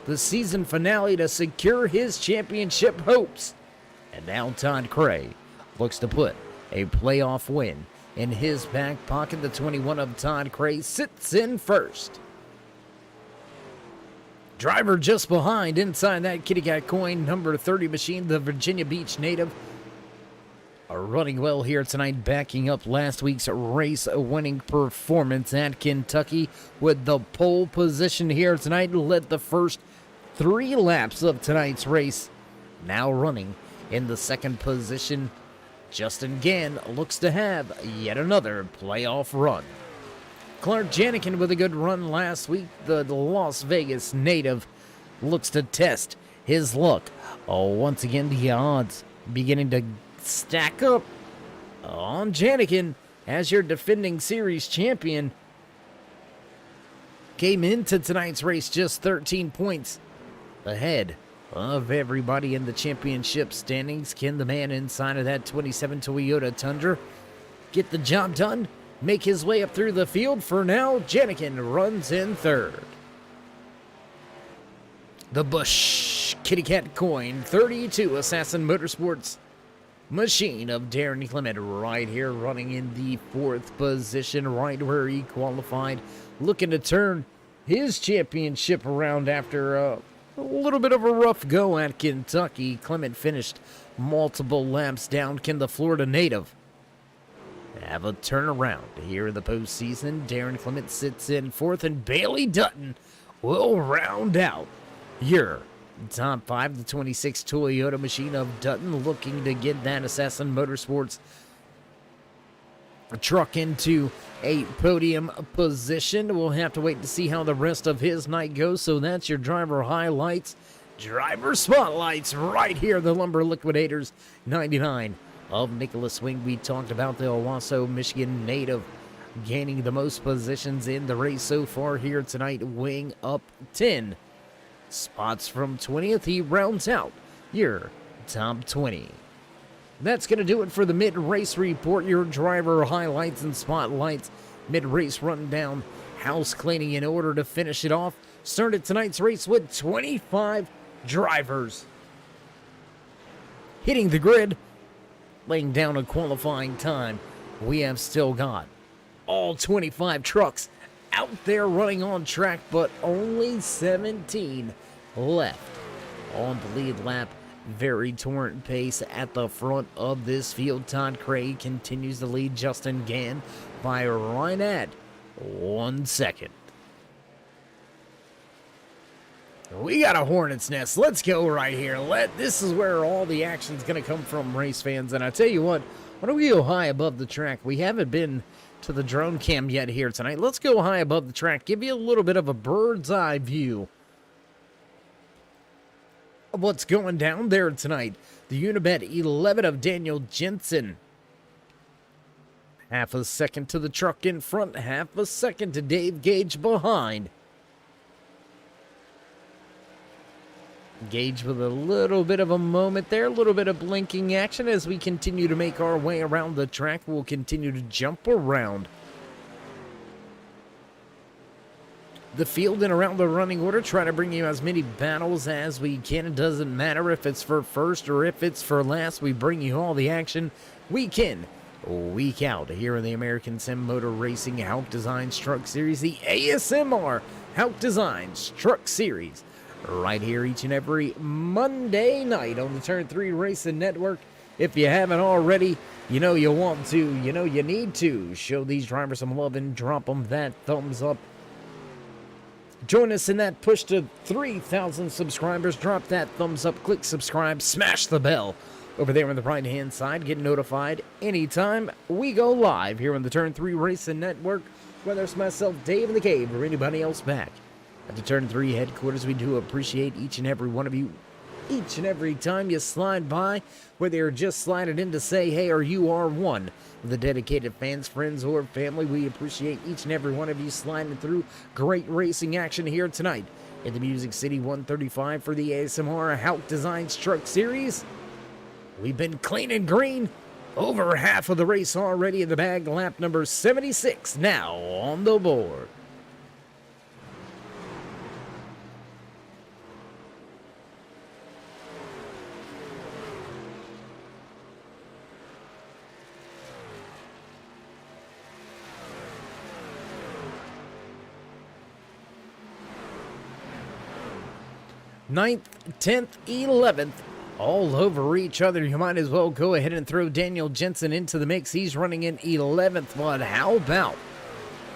the season finale to secure his championship hopes. And now Todd Cray looks to put a playoff win in his back pocket. The 21 of Todd Cray sits in first. Driver just behind, inside that kitty cat coin, number 30 machine, the Virginia Beach native, are running well here tonight, backing up last week's race-winning performance at Kentucky with the pole position here tonight. Led the first 3 laps of tonight's race. Now running in the second position, Justin Gann looks to have yet another playoff run. Clark Janikin with a good run last week. The Las Vegas native looks to test his luck. Once again, the odds beginning to stack up on Janikin as your defending series champion. Came into tonight's race just 13 points ahead of everybody in the championship standings. Can the man inside of that 27 Toyota Tundra get the job done? Make his way up through the field? For now, Janikin runs in third. The Busch Kitty Cat Coin 32 Assassin Motorsports machine of Darren Clement right here running in the fourth position, right where he qualified, looking to turn his championship around after a little bit of a rough go at Kentucky. Clement finished multiple laps down. Can the Florida native have a turnaround here in the postseason? Darren Clement sits in fourth, and Bailey Dutton will round out your top 5. The 26 Toyota machine of Dutton looking to get that Assassin Motorsports truck into a podium position. We'll have to wait to see how the rest of his night goes. So that's your driver highlights, driver spotlights right here. The Lumber Liquidators 99 of Nicholas Wing. We talked about the Owasso, Michigan native gaining the most positions in the race so far here tonight. Wing up 10 spots from 20th. He rounds out your top 20. That's going to do it for the mid-race report, your driver highlights and spotlights. Mid-race rundown, house cleaning in order to finish it off. Started tonight's race with 25 drivers hitting the grid, laying down a qualifying time. We have still got all 25 trucks out there running on track, but only 17 left on the lead lap. Very torrent pace at the front of this field. Todd Cray continues to lead Justin Gann by right at 1 second. We got a hornet's nest. Let's go right here. This is where all the action's going to come from, race fans. And I tell you what, why don't we go high above the track? We haven't been to the drone cam yet here tonight. Let's go high above the track, give you a little bit of a bird's eye view of what's going down there tonight. The Unibet 11 of Daniel Jensen. Half a second to the truck in front, half a second to Dave Gage behind. Gage with a little bit of a moment there, a little bit of blinking action as we continue to make our way around the track. We'll continue to jump around the field and around the running order, try to bring you as many battles as we can. It doesn't matter if it's for first or if it's for last. We bring you all the action week in, week out here in the American Sim Motor Racing HAUCK Designs Truck Series, the ASMR HAUCK Designs Truck Series, right here each and every Monday night on the Turn 3 Racing Network. If you haven't already, you know you want to, you know you need to show these drivers some love and drop them that thumbs up. Join us in that push to 3,000 subscribers. Drop that thumbs up, click subscribe, smash the bell over there on the right-hand side. Get notified anytime we go live here on the Turn 3 Racing Network, whether it's myself, Dave in the Cave, or anybody else back at the Turn 3 headquarters. We do appreciate each and every one of you. Each and every time you slide by, whether you're just sliding in to say hey or you are one of the dedicated fans, friends, or family, we appreciate each and every one of you sliding through. Great racing action here tonight in the Music City 135 for the ASMR HAUCK Designs Truck Series. We've been clean and green. Over half of the race already in the bag. Lap number 76 now on the board. 9th, 10th, 11th, all over each other. You might as well go ahead and throw Daniel Jensen into the mix. He's running in 11th, but how about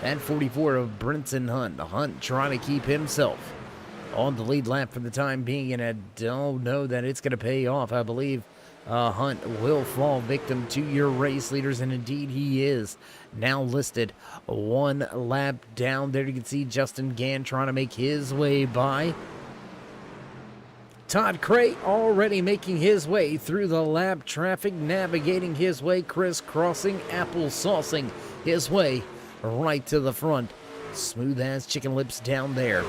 that 44 of Brinson Hunt? Hunt trying to keep himself on the lead lap for the time being, and I don't know that it's going to pay off. I believe Hunt will fall victim to your race leaders, and indeed he is. Now listed one lap down. There you can see Justin Gann trying to make his way by. Todd Cray already making his way through the lap traffic, navigating his way, crisscrossing, applesaucing his way right to the front. Smooth as chicken lips down there.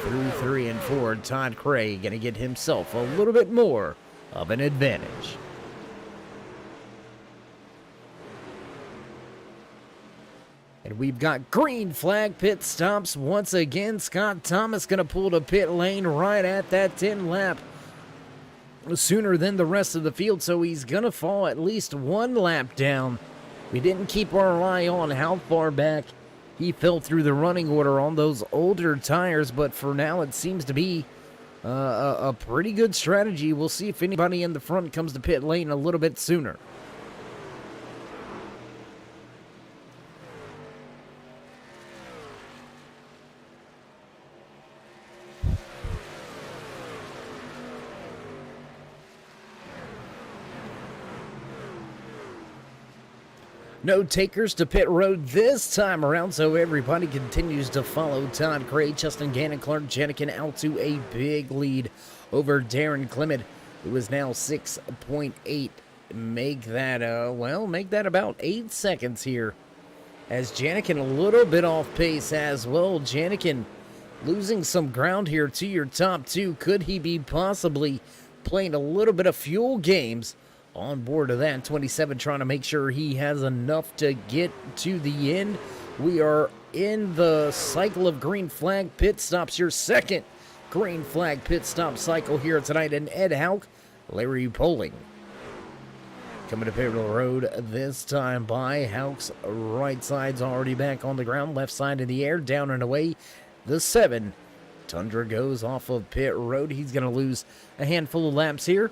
Through 3 and 4, Todd Cray going to get himself a little bit more of an advantage. And we've got green flag pit stops once again. Scott Thomas going to pull to pit lane right at that 10 lap sooner than the rest of the field, so he's going to fall at least one lap down. We didn't keep our eye on how far back he fell through the running order on those older tires, but for now it seems to be a pretty good strategy. We'll see if anybody in the front comes to pit lane a little bit sooner. No takers to pit road this time around, so everybody continues to follow Todd Cray. Justin Gannon, Clark Jenikin out to a big lead over Darren Clement, who is now 6.8. Make that about 8 seconds here. As Jenikin a little bit off pace as well. Jenikin losing some ground here to your top two. Could he be possibly playing a little bit of fuel games on board of that 27, trying to make sure he has enough to get to the end? We are in the cycle of green flag pit stops, your second green flag pit stop cycle here tonight. And Ed HAUCK, Larry Poling coming to pit road this time by. HAUCK's right side's already back on the ground, left side in the air, down and away. The 7 Tundra goes off of pit road. He's going to lose a handful of laps here.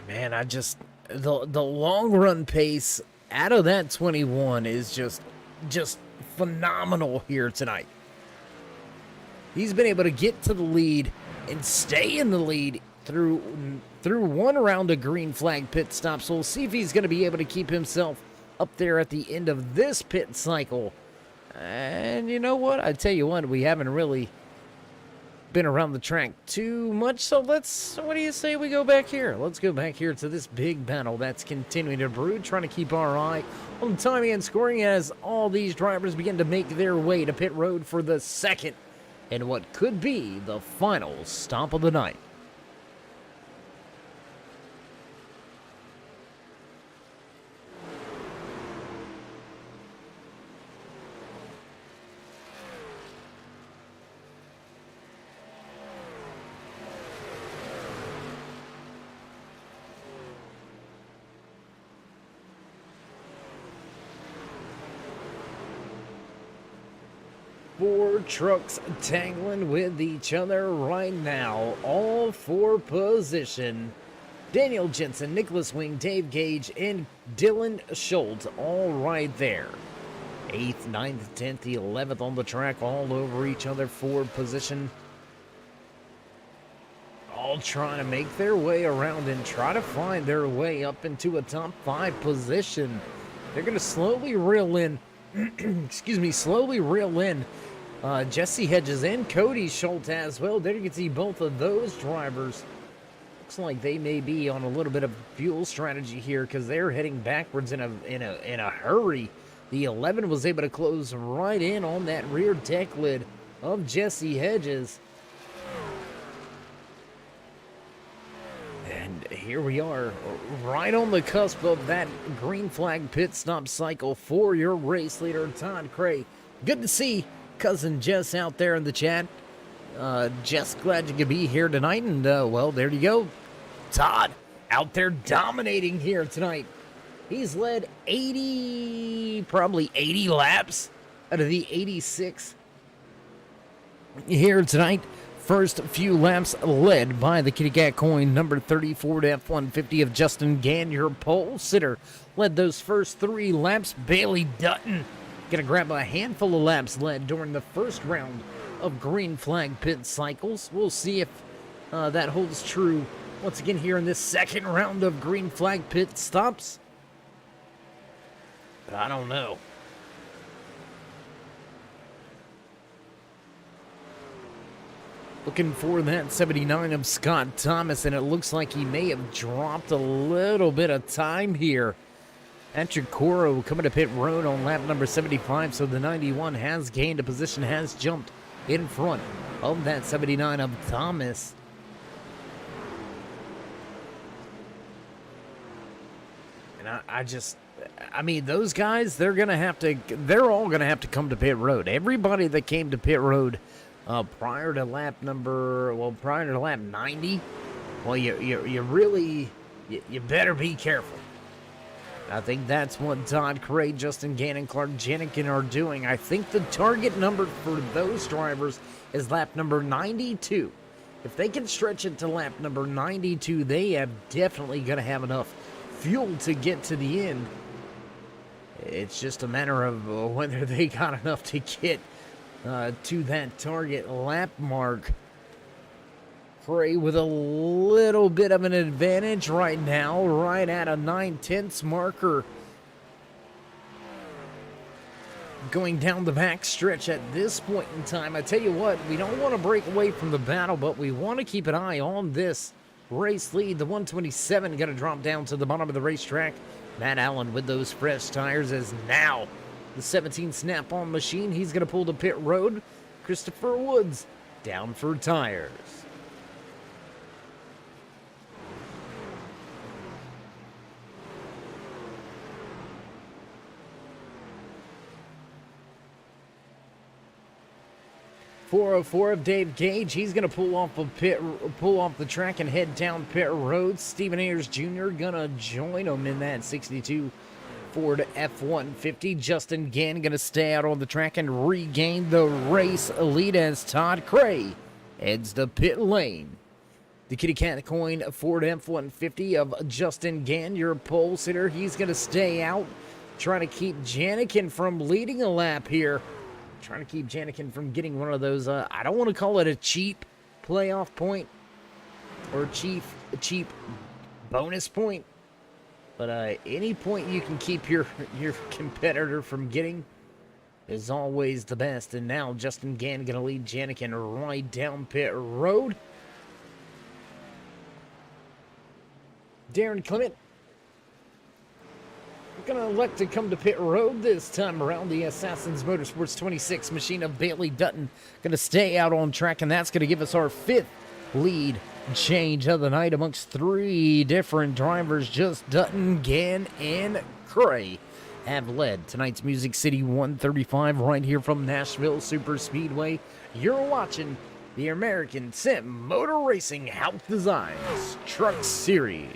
Man, the long run pace out of that 21 is just phenomenal here tonight. He's been able to get to the lead and stay in the lead through one round of green flag pit stops. So we'll see if he's going to be able to keep himself up there at the end of this pit cycle. And you know what? I tell you what, we haven't really been around the track too much, so what do you say we go back here? Let's go back here to this big battle that's continuing to brew, trying to keep our eye on timing and scoring as all these drivers begin to make their way to pit road for the second and what could be the final stop of the night. Four trucks tangling with each other right now, all for position. Daniel Jensen, Nicholas Wing, Dave Gage, and Dylan Schultz all right there. 8th, 9th, 10th, 11th on the track, all over each other for position. All trying to make their way around and try to find their way up into a top 5 position. They're going to slowly reel in, Jesse Hedges and Cody Schultz as well. There you can see both of those drivers. Looks like they may be on a little bit of fuel strategy here because they're heading backwards in a hurry. The 11 was able to close right in on that rear deck lid of Jesse Hedges. And here we are, right on the cusp of that green flag pit stop cycle for your race leader, Todd Cray. Good to see cousin Jess out there in the chat. Jess, glad you could be here tonight. And, well, there you go. Todd out there dominating here tonight He's led 80, probably 80 laps out of the 86 here tonight. First few laps led by the Kitty Cat Coin number 30 Ford F-150 of Justin Gann, your pole sitter. Led those first 3 laps. Bailey Dutton gonna grab a handful of laps led during the first round of green flag pit cycles. We'll see if that holds true once again here in this second round of green flag pit stops. But I don't know. Looking for that 79 of Scott Thomas, and it looks like he may have dropped a little bit of time here. Patrick Coro coming to pit road on lap number 75, so the 91 has gained a position, has jumped in front of that 79 of Thomas. And I mean, those guys, they're all gonna have to come to pit road. Everybody that came to pit road prior to lap 90, well, you better be careful. I think that's what Todd Cray, Justin Gann, and Clark Jenikin are doing. I think the target number for those drivers is lap number 92. If they can stretch it to lap number 92, they have definitely going to have enough fuel to get to the end. It's just a matter of whether they got enough to get to that target lap mark. Cray with a little bit of an advantage right now, right at a 9/10 marker. Going down the back stretch at this point in time. I tell you what, we don't want to break away from the battle, but we want to keep an eye on this race lead. The 127 going to drop down to the bottom of the racetrack. Matt Allen with those fresh tires as now the 17 snap-on machine. He's going to pull to pit road. Christopher Woods down for tires. .404 of Dave Gage. He's going to pull off the track and head down pit road. Stephen Ayers Jr. going to join him in that 62 Ford F-150. Justin Gann going to stay out on the track and regain the race lead as Todd Cray heads the pit lane. The Kitty Cat Coin Ford F-150 of Justin Gann, your pole sitter. He's going to stay out, trying to keep Janikin from leading a lap here. Trying to keep Janikin from getting one of those, I don't want to call it a cheap playoff point or a cheap bonus point, but any point you can keep your competitor from getting is always the best. And now Justin Gann going to lead Janikin right down pit road. Darren Clement going to elect to come to pit road this time around. The Assassins Motorsports 26 machine of Bailey Dutton going to stay out on track, and that's going to give us our 5th lead change of the night amongst 3 different drivers. Just Dutton, Gann, and Cray have led tonight's Music City 135 right here from Nashville Super Speedway. You're watching the American Sim Motor Racing HAUCK Designs Truck Series.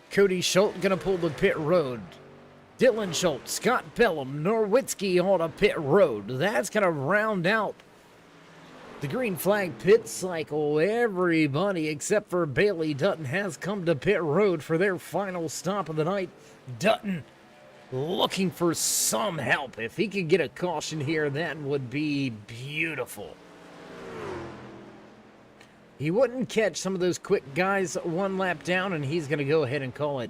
Cody Schultz gonna pull the pit road. Dylan Schultz, Scott Bellum, Norwitzki on a pit road. That's gonna round out the green flag pit cycle. Everybody except for Bailey Dutton has come to pit road for their final stop of the night. Dutton looking for some help. If he could get a caution here, that would be beautiful. He wouldn't catch some of those quick guys one lap down, and he's going to go ahead and call it.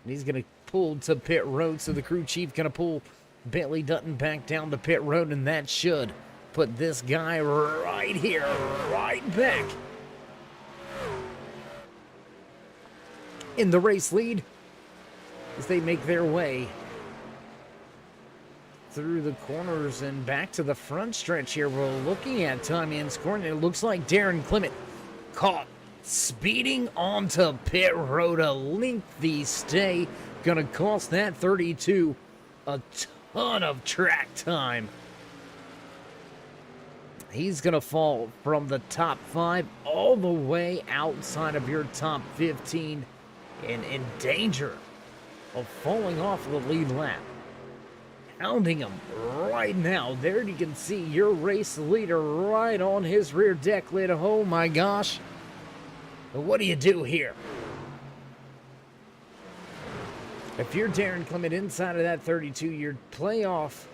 And he's going to pull to pit road, so the crew chief going to pull Bailey Dutton back down to pit road, and that should put this guy right here, right back in the race lead as they make their way through the corners and back to the front stretch here. We're looking at time and scoring. It looks like Darren Clement caught speeding onto pit road. A lengthy stay gonna cost that 32 a ton of track time. He's going to fall from the top 5 all the way outside of your top 15 and in danger of falling off the lead lap. Hounding him right now. There you can see your race leader right on his rear deck lid. Oh my gosh. What do you do here? If you're Darren Clement inside of that 32, your playoffs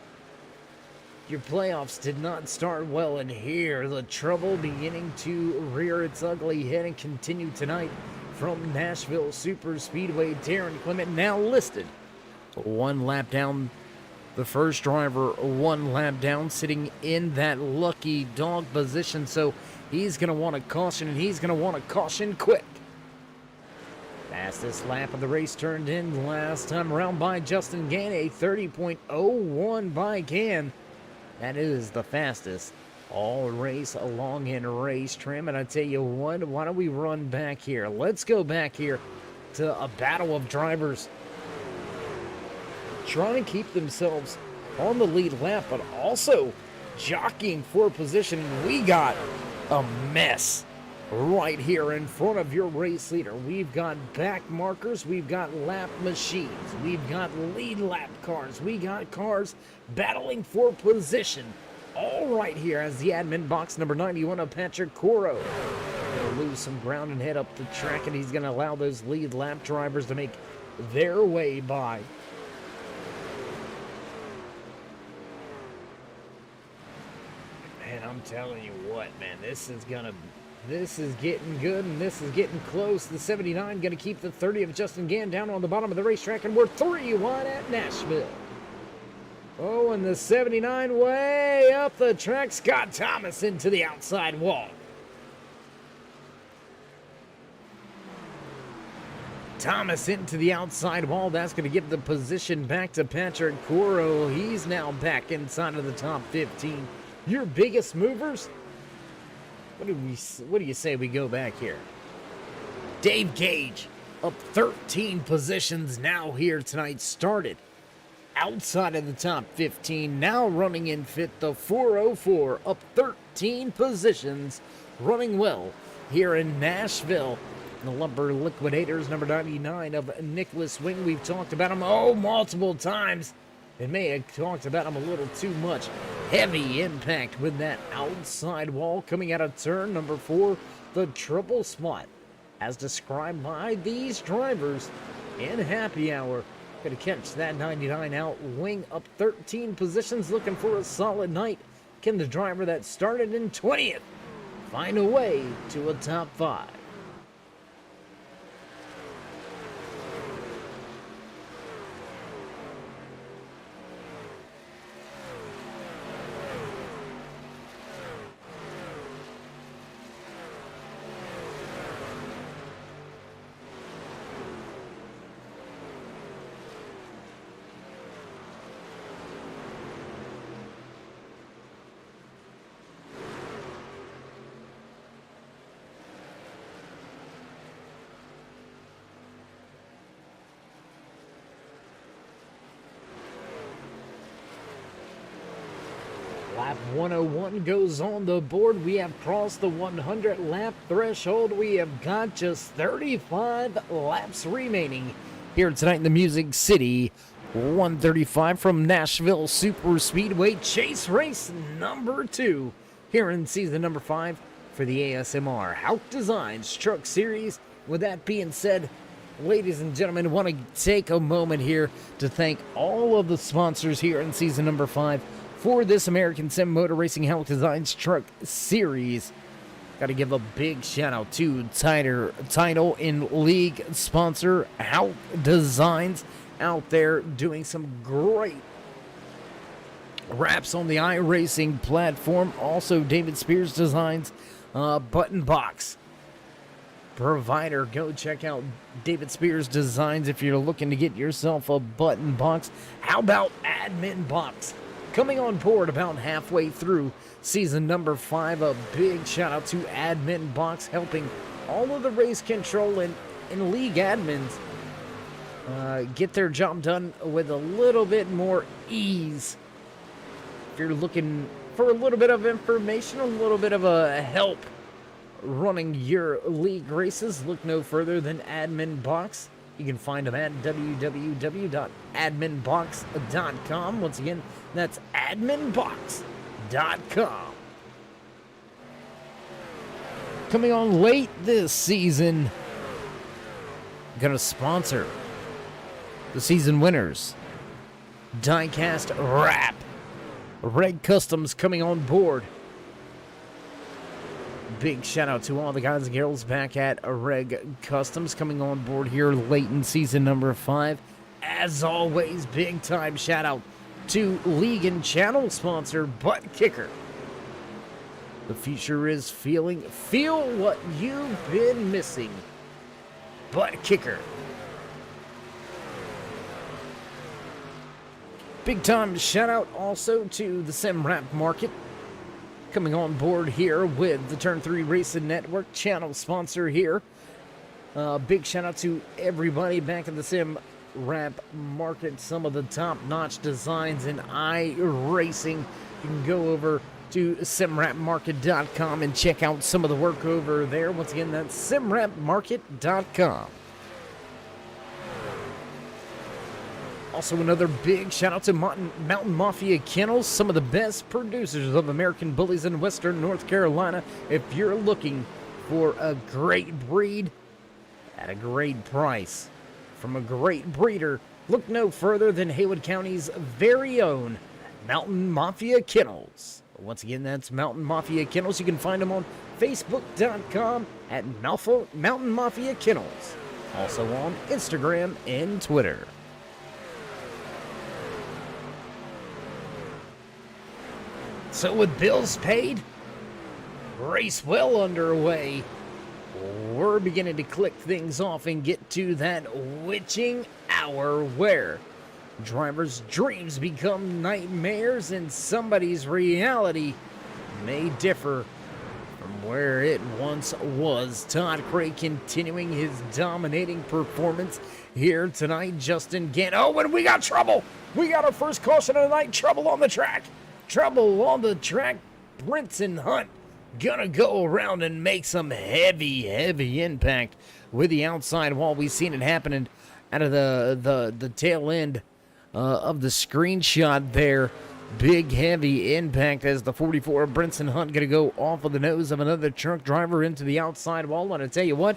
did not start well, and here the trouble beginning to rear its ugly head and continue tonight from Nashville Super Speedway. Darren Clement now listed 1 lap down. The first driver 1 lap down, sitting in that lucky dog position, so he's going to want to caution, and he's going to want to caution quick. Fastest lap of the race turned in last time around by Justin Gann, a 30.01 by Gann. That is the fastest all race along in race trim. And I tell you what, why don't we run back here? Let's go back here to a battle of drivers trying to keep themselves on the lead lap, but also jockeying for position. We got a mess right here in front of your race leader. We've got back markers, we've got lap machines, we've got lead lap cars, we got cars battling for position, all right here as the admin box number 91 of Patrick Coro gonna lose some ground and head up the track, and he's gonna allow those lead lap drivers to make their way by. And I'm telling you what, man, this is getting good, and this is getting close. The 79 going to keep the 30 of Justin Gann down on the bottom of the racetrack, and we're 3-1 at Nashville. Oh, and the 79 way up the track. Scott Thomas into the outside wall. Thomas into the outside wall. That's going to give the position back to Patrick Coro. He's now back inside of the top 15. Your biggest movers? What do you say we go back here? Dave Gage up 13 positions now here tonight. Started outside of the top 15. Now running in fifth. The 404 up 13 positions. Running well here in Nashville. The Lumber Liquidators, number 99 of Nicholas Wing. We've talked about him multiple times. And may have talked about him a little too much. Heavy impact with that outside wall coming out of turn number 4. The trouble spot, as described by these drivers in happy hour. Gonna catch that 99 out. Wing up 13 positions, looking for a solid night. Can the driver that started in 20th find a way to a top 5? Lap 101 goes on the board. We have crossed the 100 lap threshold. We have got just 35 laps remaining here tonight in the Music City. 135 from Nashville Super Speedway. Chase race number 2 here in season number 5 for the ASMR HAUCK Designs Truck Series. With that being said, ladies and gentlemen, I want to take a moment here to thank all of the sponsors here in season number 5 for this American Sim Motor Racing HAUCK Designs Truck Series. Got to give a big shout out to title in league sponsor HAUCK Designs, out there doing some great wraps on the iRacing platform. Also, David Spears Designs button box provider. Go check out David Spears Designs if you're looking to get yourself a button box. How about Admin Box? Coming on board about halfway through season number 5, a big shout out to Admin Box, helping all of the race control and league admins get their job done with a little bit more ease. If you're looking for a little bit of information, a little bit of a help running your league races, look no further than Admin Box. You can find them at www.adminbox.com. Once again, that's adminbox.com. Coming on late this season, gonna sponsor the season winners. Diecast Wrap. Reg Customs coming on board. Big shout out to all the guys and girls back at Reg Customs coming on board here late in season number 5. As always, big time shout out to league and channel sponsor Butt Kicker. The future is feel what you've been missing. Butt Kicker. Big time shout out also to the Sim Wrap Market. Coming on board here with the Turn 3 Racing Network channel sponsor here. Big shout out to everybody back at the Sim Wrap Market. Some of the top-notch designs in iRacing. You can go over to simwrapmarket.com and check out some of the work over there. Once again, that's simwrapmarket.com. Also, another big shout out to Mountain Mafia Kennels, some of the best producers of American bullies in Western North Carolina. If you're looking for a great breed at a great price from a great breeder, look no further than Haywood County's very own Mountain Mafia Kennels. Once again, that's Mountain Mafia Kennels. You can find them on Facebook.com at Mountain Mafia Kennels. Also on Instagram and Twitter. So with bills paid, race well underway, we're beginning to click things off and get to that witching hour where drivers' dreams become nightmares and somebody's reality may differ from where it once was. Todd Cray continuing his dominating performance here tonight. Justin Gant. Oh, and we got trouble. We got our first caution of the night. Trouble on the track. Trouble on the track. Brinson Hunt gonna go around and make some heavy impact with the outside wall. We've seen it happening out of the tail end of the screenshot there. Big heavy impact as the 44 of Brinson Hunt gonna go off of the nose of another truck driver into the outside wall. And I tell you what,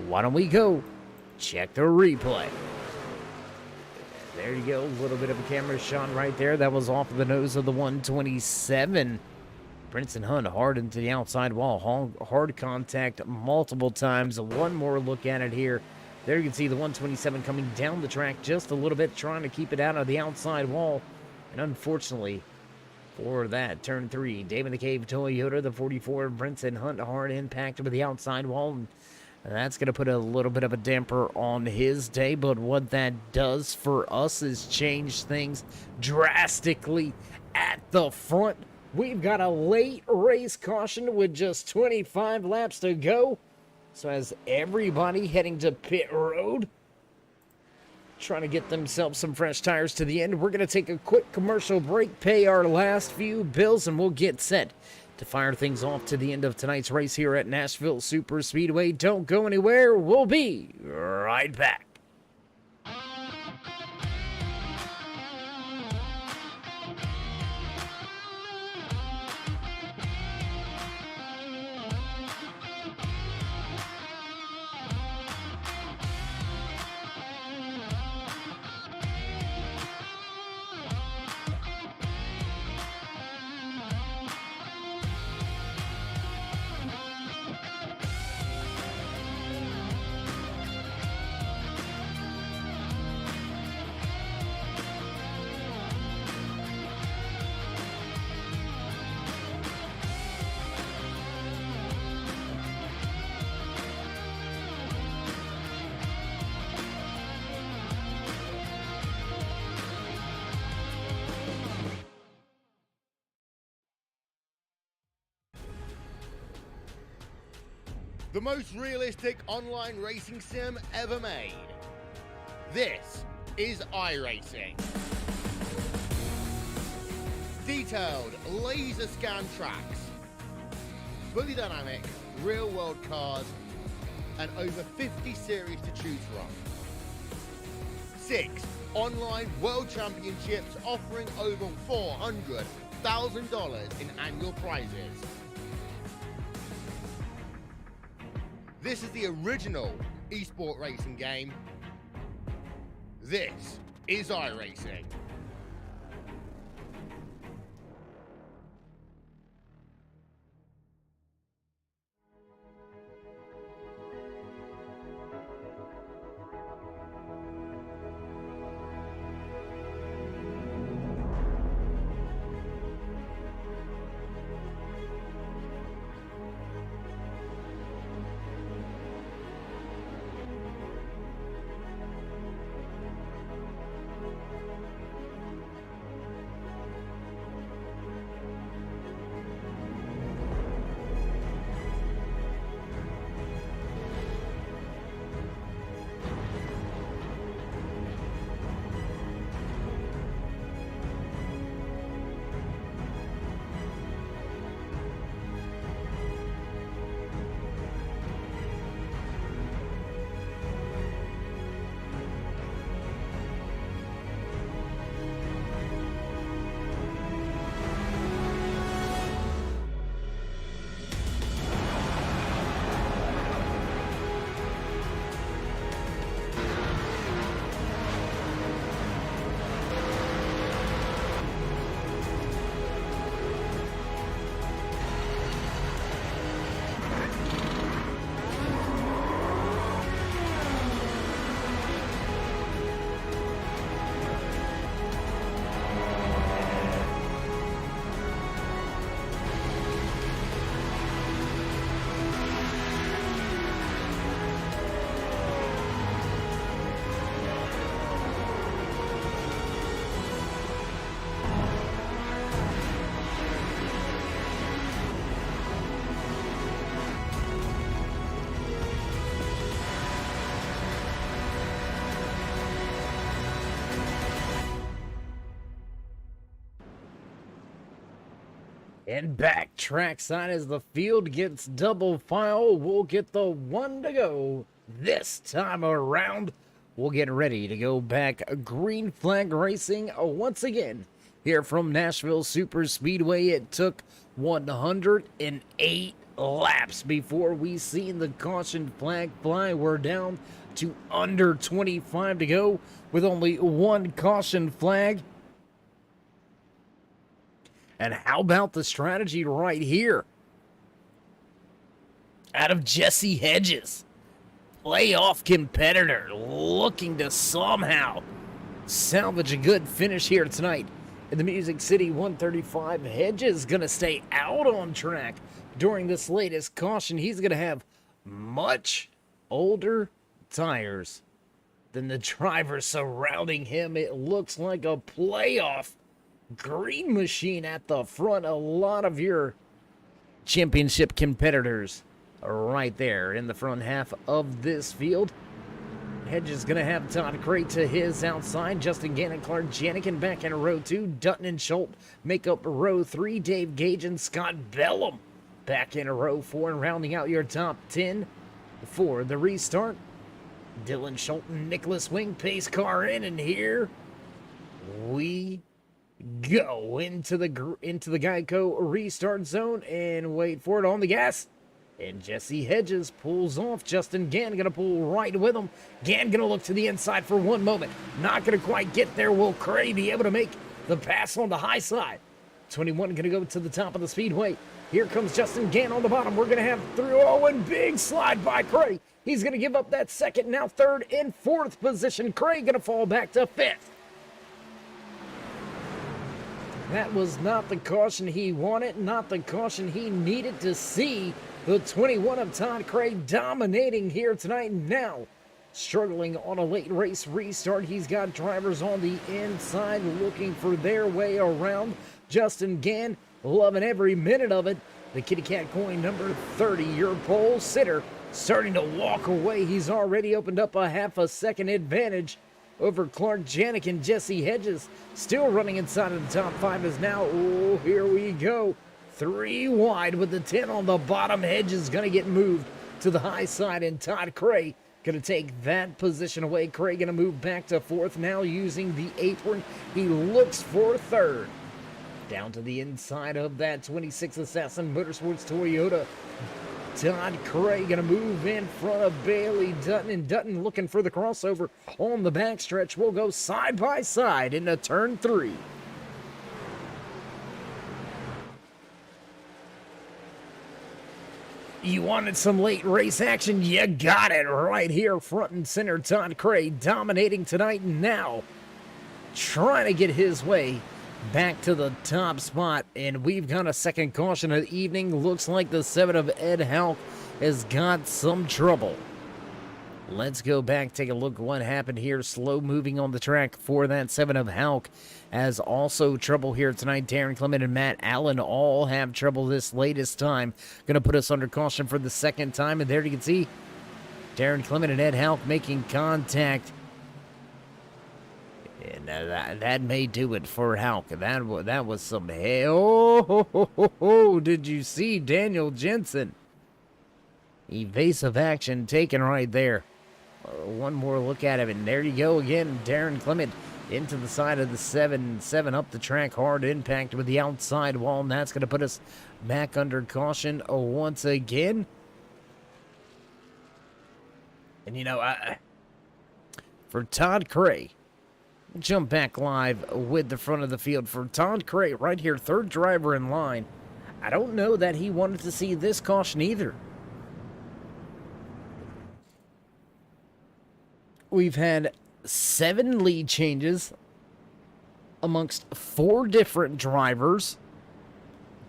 why don't we go check the replay? There you go, a little bit of a camera shot right there. That was off of the nose of the 127. Brinson Hunt hard into the outside wall. Hard contact multiple times. One more look at it here. There you can see the 127 coming down the track just a little bit, trying to keep it out of the outside wall. And unfortunately for that, turn 3, David the Cave Toyota, the 44 Brinson Hunt hard impact with the outside wall. And that's going to put a little bit of a damper on his day, but what that does for us is change things drastically at the front. We've got a late race caution with just 25 laps to go. So as everybody heading to pit road, trying to get themselves some fresh tires to the end, we're going to take a quick commercial break, pay our last few bills, and we'll get set to fire things off to the end of tonight's race here at Nashville Super Speedway. Don't go anywhere. We'll be right back. The most realistic online racing sim ever made. This is iRacing. Detailed laser scan tracks, fully dynamic real world cars, and over 50 series to choose from. 6 online world championships offering over $400,000 in annual prizes. This is the original esport racing game. This is iRacing. And back trackside as the field gets double file. We'll get the one to go this time around. We'll get ready to go back green flag racing once again here from Nashville Super Speedway. It took 108 laps before we seen the caution flag fly. We're down to under 25 to go with only one caution flag. And how about the strategy right here? Out of Jesse Hedges, playoff competitor, looking to somehow salvage a good finish here tonight in the Music City 135. Hedges gonna stay out on track during this latest caution. He's gonna have much older tires than the drivers surrounding him. It looks like a playoff green machine at the front. A lot of your championship competitors are right there in the front half of this field. Hedges gonna have Todd Cray to his outside. Justin Gannon, Clark Janikin back in row 2. Dutton and Schultz make up row 3. Dave Gage and Scott Bellum back in row 4. And rounding out your top 10 for the restart, Dylan Schultz and Nicholas Wing, pace car in, and here we go into the Geico restart zone and wait for it on the gas. And Jesse Hedges pulls off. Justin Gann gonna pull right with him. Gann gonna look to the inside for one moment. Not gonna quite get there. Will Cray be able to make the pass on the high side? 21 gonna go to the top of the speedway. Here comes Justin Gann on the bottom. We're gonna have through. Oh, and big slide by Cray. He's gonna give up that second. Now third and fourth position. Cray gonna fall back to fifth. That was not the caution he wanted, not the caution he needed to see. The 21 of Todd Cray dominating here tonight. Now, struggling on a late race restart. He's got drivers on the inside looking for their way around. Justin Gann loving every minute of it. The Kitty Cat coin number 30, your pole sitter, starting to walk away. He's already opened up a half a second advantage over Clark Janik and Jesse Hedges. Still running inside of the top 5 is now, oh, here we go. 3 wide with the 10 on the bottom. Hedges going to get moved to the high side, and Todd Cray going to take that position away. Cray going to move back to 4th now using the apron. He looks for 3rd. Down to the inside of that 26 Assassin Motorsports Toyota. Todd Cray going to move in front of Bailey Dutton, and Dutton looking for the crossover on the backstretch. We'll go side by side into turn 3. You wanted some late race action? You got it right here, front and center. Todd Cray dominating tonight now, trying to get his way back to the top spot, and we've got a second caution of the evening. Looks like the 7 of Ed HAUCK has got some trouble. Let's go back, take a look at what happened here. Slow moving on the track for that 7 of HAUCK. Has also trouble here tonight. Darren Clement and Matt Allen all have trouble this latest time. Going to put us under caution for the second time, and there you can see Darren Clement and Ed HAUCK making contact. And that may do it for HAUCK. That was some hell. Did you see Daniel Jensen? Evasive action taken right there. One more look at him, and there you go again. Darren Clement into the side of the 7 up the track. Hard impact with the outside wall, and that's going to put us back under caution once again. And you know, for Todd Cray, jump back live with the front of the field. For Todd Cray right here, 3rd driver in line. I don't know that he wanted to see this caution either. We've had 7 lead changes amongst 4 different drivers.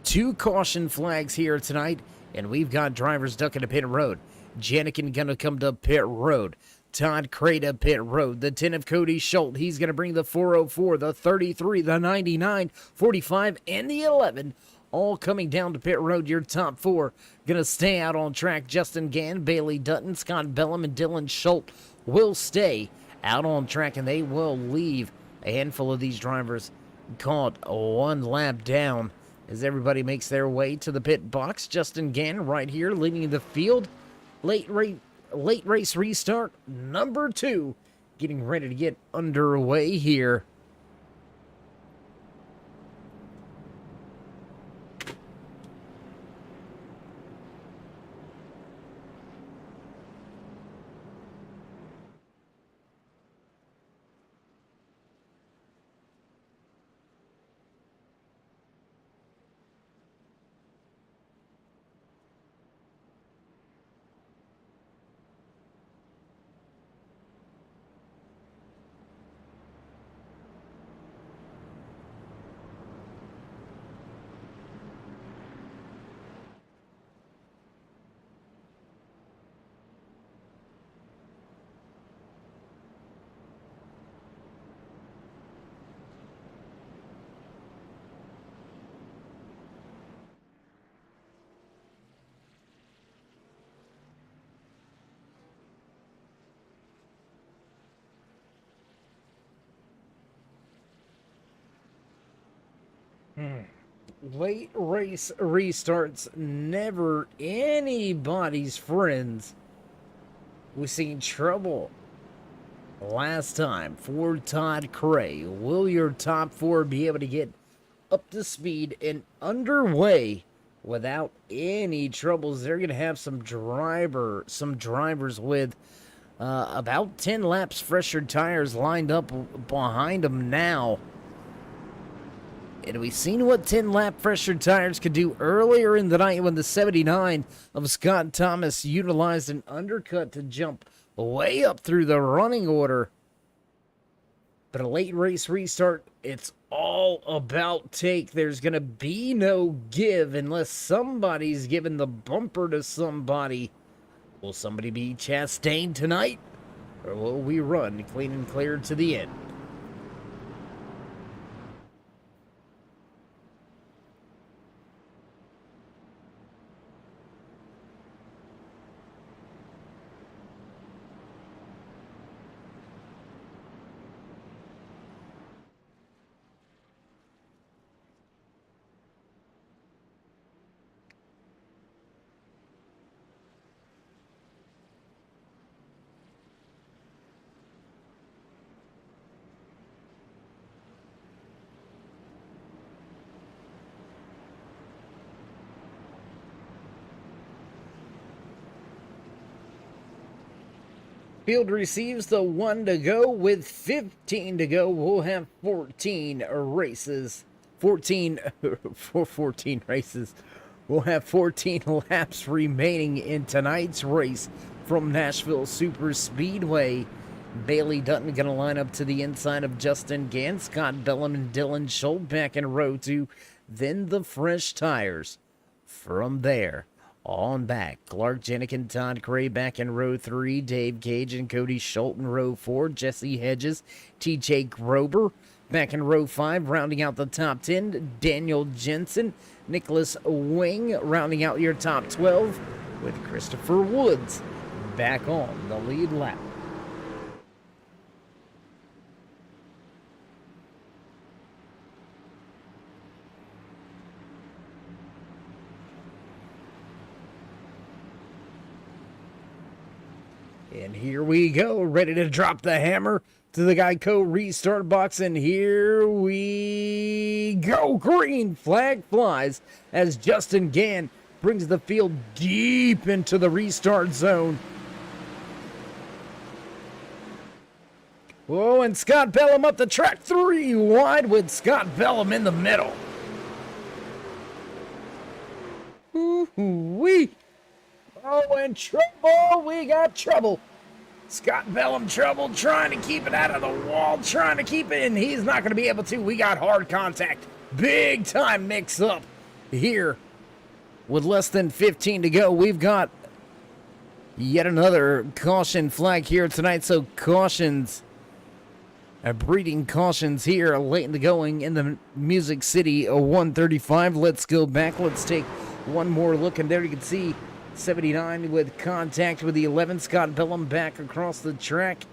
2 caution flags here tonight, and we've got drivers ducking to pit road. Janikin gonna come to pit road. Todd Cray to pit road. The 10 of Cody Schultz. He's gonna bring the 404, the 33, the 99, 45, and the 11. All coming down to pit road. Your top 4 gonna stay out on track. Justin Gann, Bailey Dutton, Scott Bellum, and Dylan Schultz will stay out on track, and they will leave a handful of these drivers caught 1 lap down as everybody makes their way to the pit box. Justin Gann right here leading the field. Late race restart number 2 getting ready to get underway here. Late race restarts, never anybody's friends. We've seen trouble last time for Todd Cray. Will your top 4 be able to get up to speed and underway without any troubles? They're going to have some drivers with about 10 laps fresher tires lined up behind them now. And we've seen what 10 lap fresher tires could do earlier in the night when the 79 of Scott Thomas utilized an undercut to jump way up through the running order. But a late race restart, it's all about take. There's going to be no give unless somebody's giving the bumper to somebody. Will somebody be Chastain tonight? Or will we run clean and clear to the end? Field receives the 1 to go with 15 to go. We'll have 14 races. 14 for 14 races. We'll have 14 laps remaining in tonight's race from Nashville Super Speedway. Bailey Dutton going to line up to the inside of Justin Gann, Scott Bellum, and Dylan Schultz back in row 2. Then the fresh tires. From there, on back, Clark Jenick and Todd Cray back in row 3. Dave Cage and Cody Schultz in row 4. Jesse Hedges, TJ Grober back in row 5. Rounding out the top 10, Daniel Jensen, Nicholas Wing rounding out your top 12 with Christopher Woods back on the lead lap. And here we go, ready to drop the hammer to the Geico restart box, and here we go. Green flag flies as Justin Gann brings the field deep into the restart zone. Whoa, and Scott Bellum up the track, 3 wide with Scott Bellum in the middle. Ooh-wee. Oh, and trouble, we got trouble. Scott Bellum trouble, trying to keep it out of the wall, trying to keep it, and he's not going to be able to. We got hard contact. Big time mix up here. With less than 15 to go, we've got yet another caution flag here tonight. So cautions, breeding cautions here late in the going in the Music City 135. Let's go back. Let's take one more look, and there you can see 79 with contact with the 11. Scott Bellum back across the track.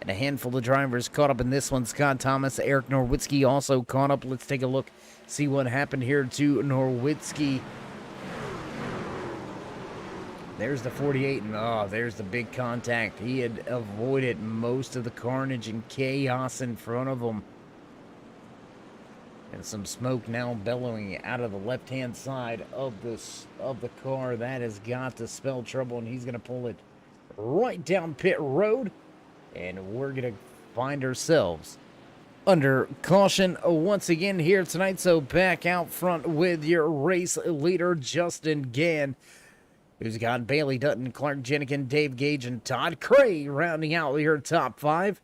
And a handful of drivers caught up in this one. Scott Thomas, Eric Norwitzki also caught up. Let's take a look, see what happened here to Norwitzki. There's the 48, and there's the big contact. He had avoided most of the carnage and chaos in front of him. And some smoke now bellowing out of the left-hand side of the car. That has got to spell trouble, and he's going to pull it right down pit road. And we're going to find ourselves under caution once again here tonight. So back out front with your race leader, Justin Gann, who's got Bailey Dutton, Clark Jenikin, Dave Gage, and Todd Cray rounding out your top 5.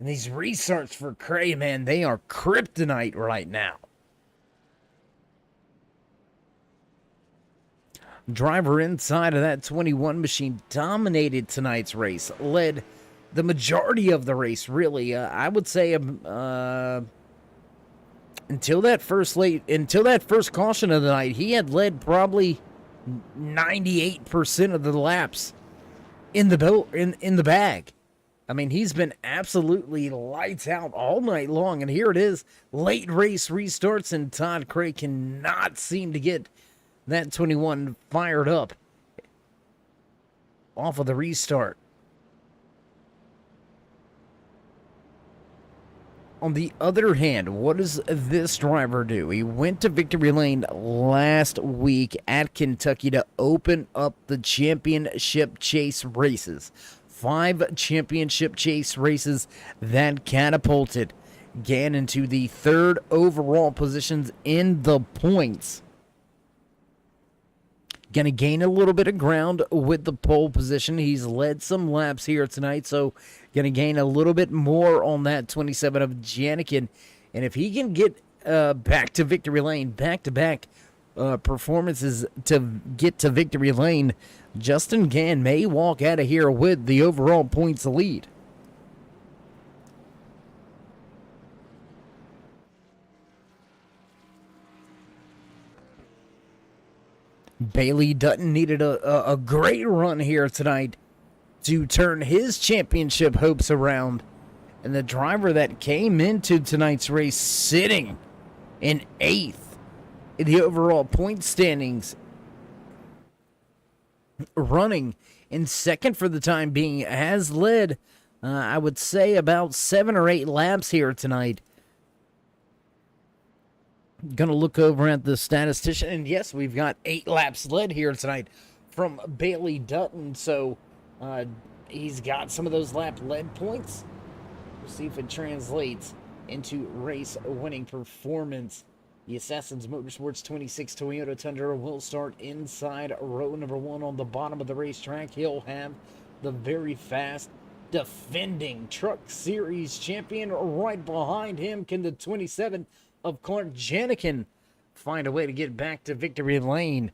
And these restarts for Cray, man, they are kryptonite right now. Driver inside of that 21 machine dominated tonight's race, led the majority of the race, really. I would say until that first caution of the night, he had led probably 98% of the laps in the bag. I mean, he's been absolutely lights out all night long, and here it is, late race restarts, and Todd Cray cannot seem to get that 21 fired up off of the restart. On the other hand, what does this driver do? He went to victory lane last week at Kentucky to open up the championship chase races. 5 championship chase races that catapulted Gann into the 3rd overall positions in the points. Gonna gain a little bit of ground with the pole position. He's led some laps here tonight, so gonna gain a little bit more on that 27 of Janikin. And if he can get back to victory lane, back-to-back performances to get to victory lane, Justin Gann may walk out of here with the overall points lead. Bailey Dutton needed a great run here tonight to turn his championship hopes around. And the driver that came into tonight's race sitting in 8th in the overall point standings, running in 2nd for the time being, has led, I would say, about 7 or 8 laps here tonight. Gonna look over at the statistician, and yes, we've got 8 laps led here tonight from Bailey Dutton. So He's got some of those lap lead points. We'll see if it translates into race winning performance. The Assassins Motorsports 26 Toyota Tundra will start inside row number 1 on the bottom of the racetrack. He'll have the very fast defending Truck Series champion right behind him. Can the 27 of Clark Janikin find a way to get back to victory lane?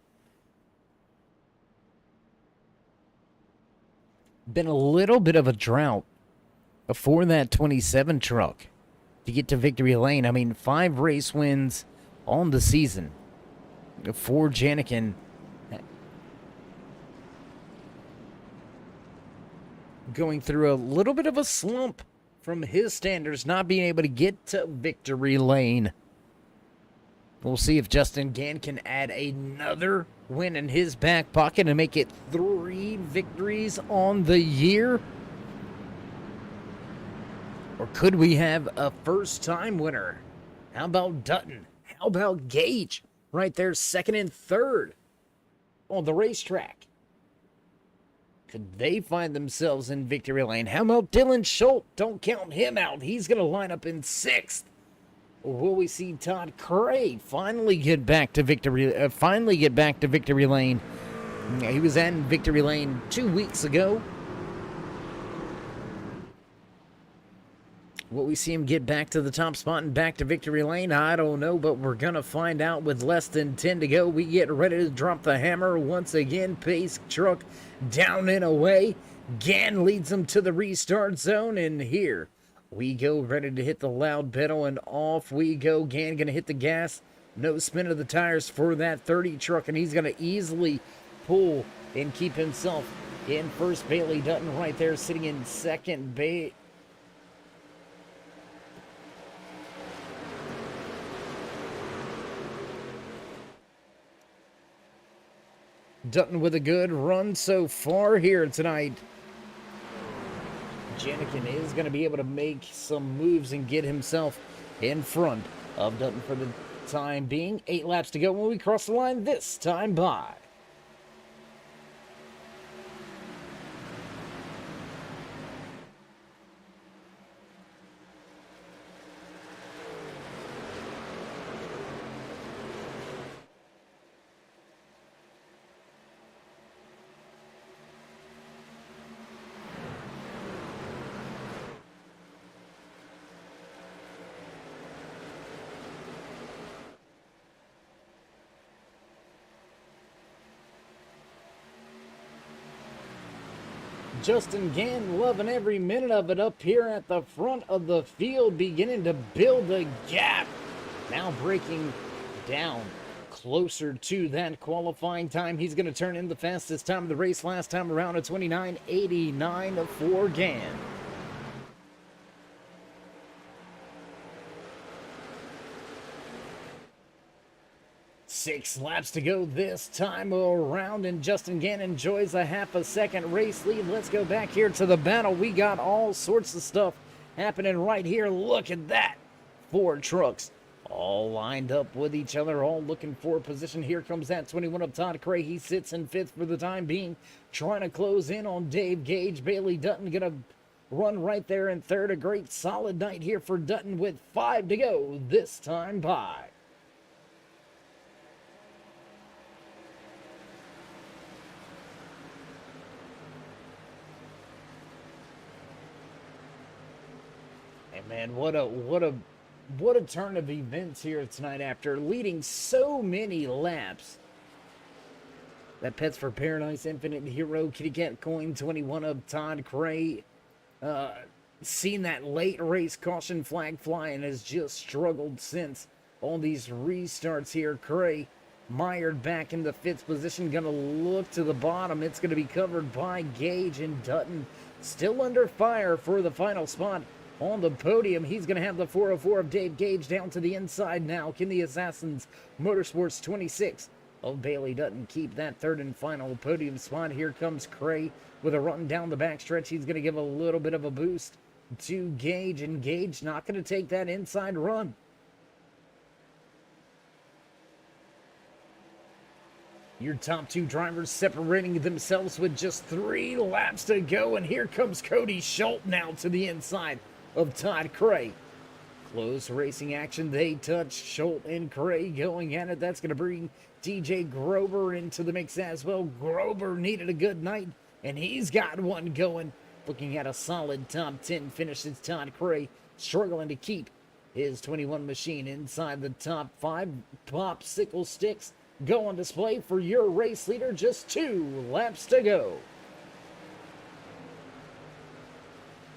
Been a little bit of a drought for that 27 truck to get to victory lane. I mean, 5 race wins on the season for Janikin. Going through a little bit of a slump from his standards, not being able to get to victory lane. We'll see if Justin Gann can add another win in his back pocket and make it 3 victories on the year. Or could we have a first-time winner? How about Dutton? How about Gage? Right there, 2nd and 3rd on the racetrack. Could they find themselves in victory lane? How about Dylan Schultz? Don't count him out. He's going to line up in 6th. Or will we see Todd Cray finally get back to victory lane? He was in victory lane 2 weeks ago. Will we see him get back to the top spot and back to victory lane? I don't know, but we're going to find out with less than 10 to go. We get ready to drop the hammer once again. Pace truck down and away. Gann leads them to the restart zone, and here we go, ready to hit the loud pedal, and off we go. Gann going to hit the gas. No spin of the tires for that 30 truck, and he's going to easily pull and keep himself in first. Bailey Dutton right there sitting in second. Dutton with a good run so far here tonight. Janikin is going to be able to make some moves and get himself in front of Dutton for the time being. 8 laps to go when we cross the line this time by. Justin Gann loving every minute of it up here at the front of the field, beginning to build a gap. Now breaking down closer to that qualifying time. He's going to turn in the fastest time of the race last time around, a 29.89 for Gann. Six laps to go this time around, and Justin Gann enjoys a half a second race lead. Let's go back here to the battle. We got all sorts of stuff happening right here. Look at that. 4 trucks all lined up with each other, all looking for a position. Here comes that 21 of Todd Cray. He sits in 5th for the time being, trying to close in on Dave Gage. Bailey Dutton gonna run right there in 3rd. A great solid night here for Dutton with 5 to go this time by. Man, what a turn of events here tonight after leading so many laps. That Pets for Paradise Infinite Hero Kitty Cat Coin 21 of Todd Cray. Seen that late race caution flag fly and has just struggled since all these restarts here. Cray mired back in the 5th position, gonna look to the bottom. It's gonna be covered by Gage, and Dutton still under fire for the final spot on the podium. He's going to have the 404 of Dave Gage down to the inside now. Can the Assassins Motorsports 26 of Bailey Dutton keep that 3rd and final podium spot? Here comes Cray with a run down the backstretch. He's going to give a little bit of a boost to Gage, and Gage not going to take that inside run. Your top two drivers separating themselves with just 3 laps to go, and here comes Cody Schultz now to the inside of Todd Cray. Close racing action, they touch. Schultz and Cray going at it. That's going to bring DJ Grover into the mix as well. Grover needed a good night, and he's got one going. Looking at a solid top 10 finish, it's Todd Cray struggling to keep his 21 machine inside the top 5. Popsicle sticks go on display for your race leader. Just 2 laps to go.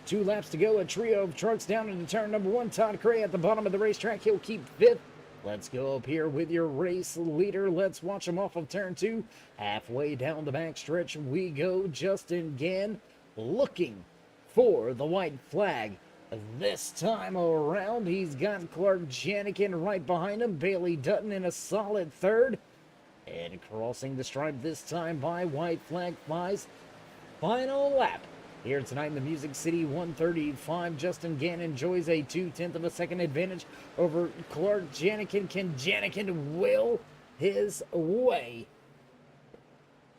2 laps to go. A trio of trucks down into turn number 1. Todd Cray at the bottom of the racetrack. He'll keep 5th. Let's go up here with your race leader. Let's watch him off of turn 2. Halfway down the back stretch we go. Justin Gann looking for the white flag. This time around, he's got Clark Janikin right behind him. Bailey Dutton in a solid 3rd. And crossing the stripe this time by white flag flies. Final lap here tonight in the Music City 135. Justin Gann enjoys a 2/10 of a second advantage over Clark Janikin. Can Janikin will his way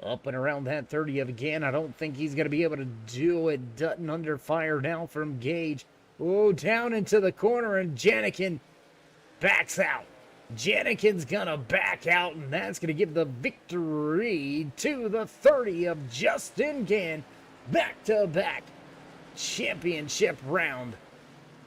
up and around that 30 of Gann? I don't think he's going to be able to do it. Dutton under fire now from Gage. Oh, down into the corner, and Janikin backs out. Janikin's gonna back out, and that's gonna give the victory to the 30 of Justin Gann. Back-to-back championship round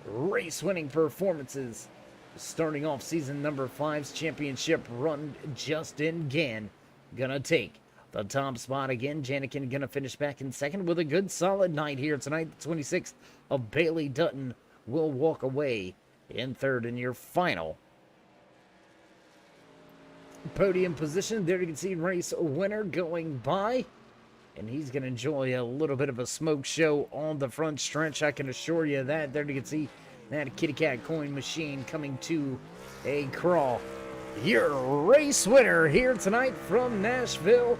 race-winning performances. Starting off season number 5's championship run, Justin Gann gonna take the top spot again. Janikin gonna finish back in 2nd with a good solid night here tonight. The 26th of Bailey Dutton will walk away in 3rd in your final podium position. There you can see race winner going by, and he's going to enjoy a little bit of a smoke show on the front stretch, I can assure you that. There you can see that kitty cat coin machine coming to a crawl. Your race winner here tonight from Nashville.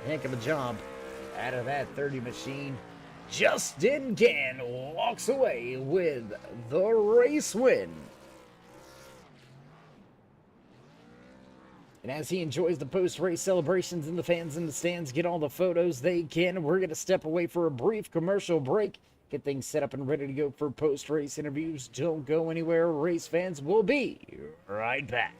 Heck of a job out of that 30 machine. Justin Gann walks away with the race win. And as he enjoys the post-race celebrations and the fans in the stands get all the photos they can, we're going to step away for a brief commercial break, get things set up and ready to go for post-race interviews. Don't go anywhere, race fans. We'll be right back.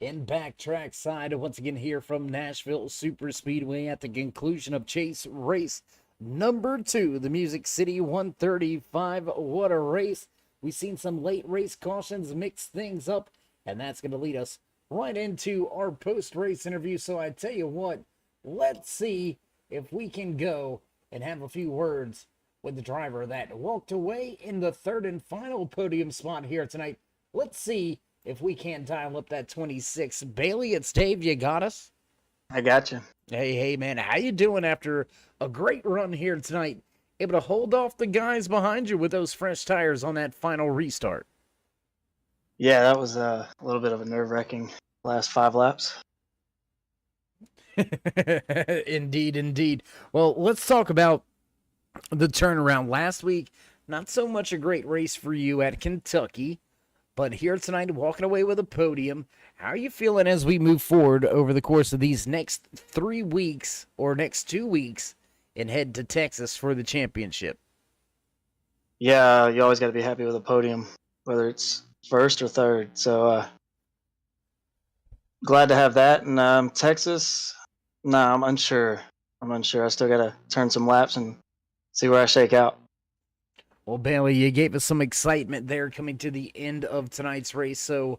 And backtrack side once again here from Nashville Super Speedway at the conclusion of Chase race number 2, the Music City 135. What a race. We've seen some late race cautions mix things up, and that's going to lead us right into our post-race interview. So I tell you what, let's see if we can go and have a few words with the driver that walked away in the 3rd and final podium spot here tonight. Let's see if we can't dial up that 26. Bailey, it's Dave. You got us? I got you. Hey, man. How you doing after a great run here tonight? Able to hold off the guys behind you with those fresh tires on that final restart? Yeah, that was a little bit of a nerve-wracking last 5 laps. Indeed. Well, let's talk about the turnaround. Last week, not so much a great race for you at Kentucky, but here tonight, walking away with a podium. How are you feeling as we move forward over the course of these next 3 weeks or next 2 weeks and head to Texas for the championship? Yeah, you always got to be happy with a podium, whether it's 1st or 3rd. So glad to have that. And Texas, I'm unsure. I still got to turn some laps and see where I shake out. Well, Bailey, you gave us some excitement there coming to the end of tonight's race. So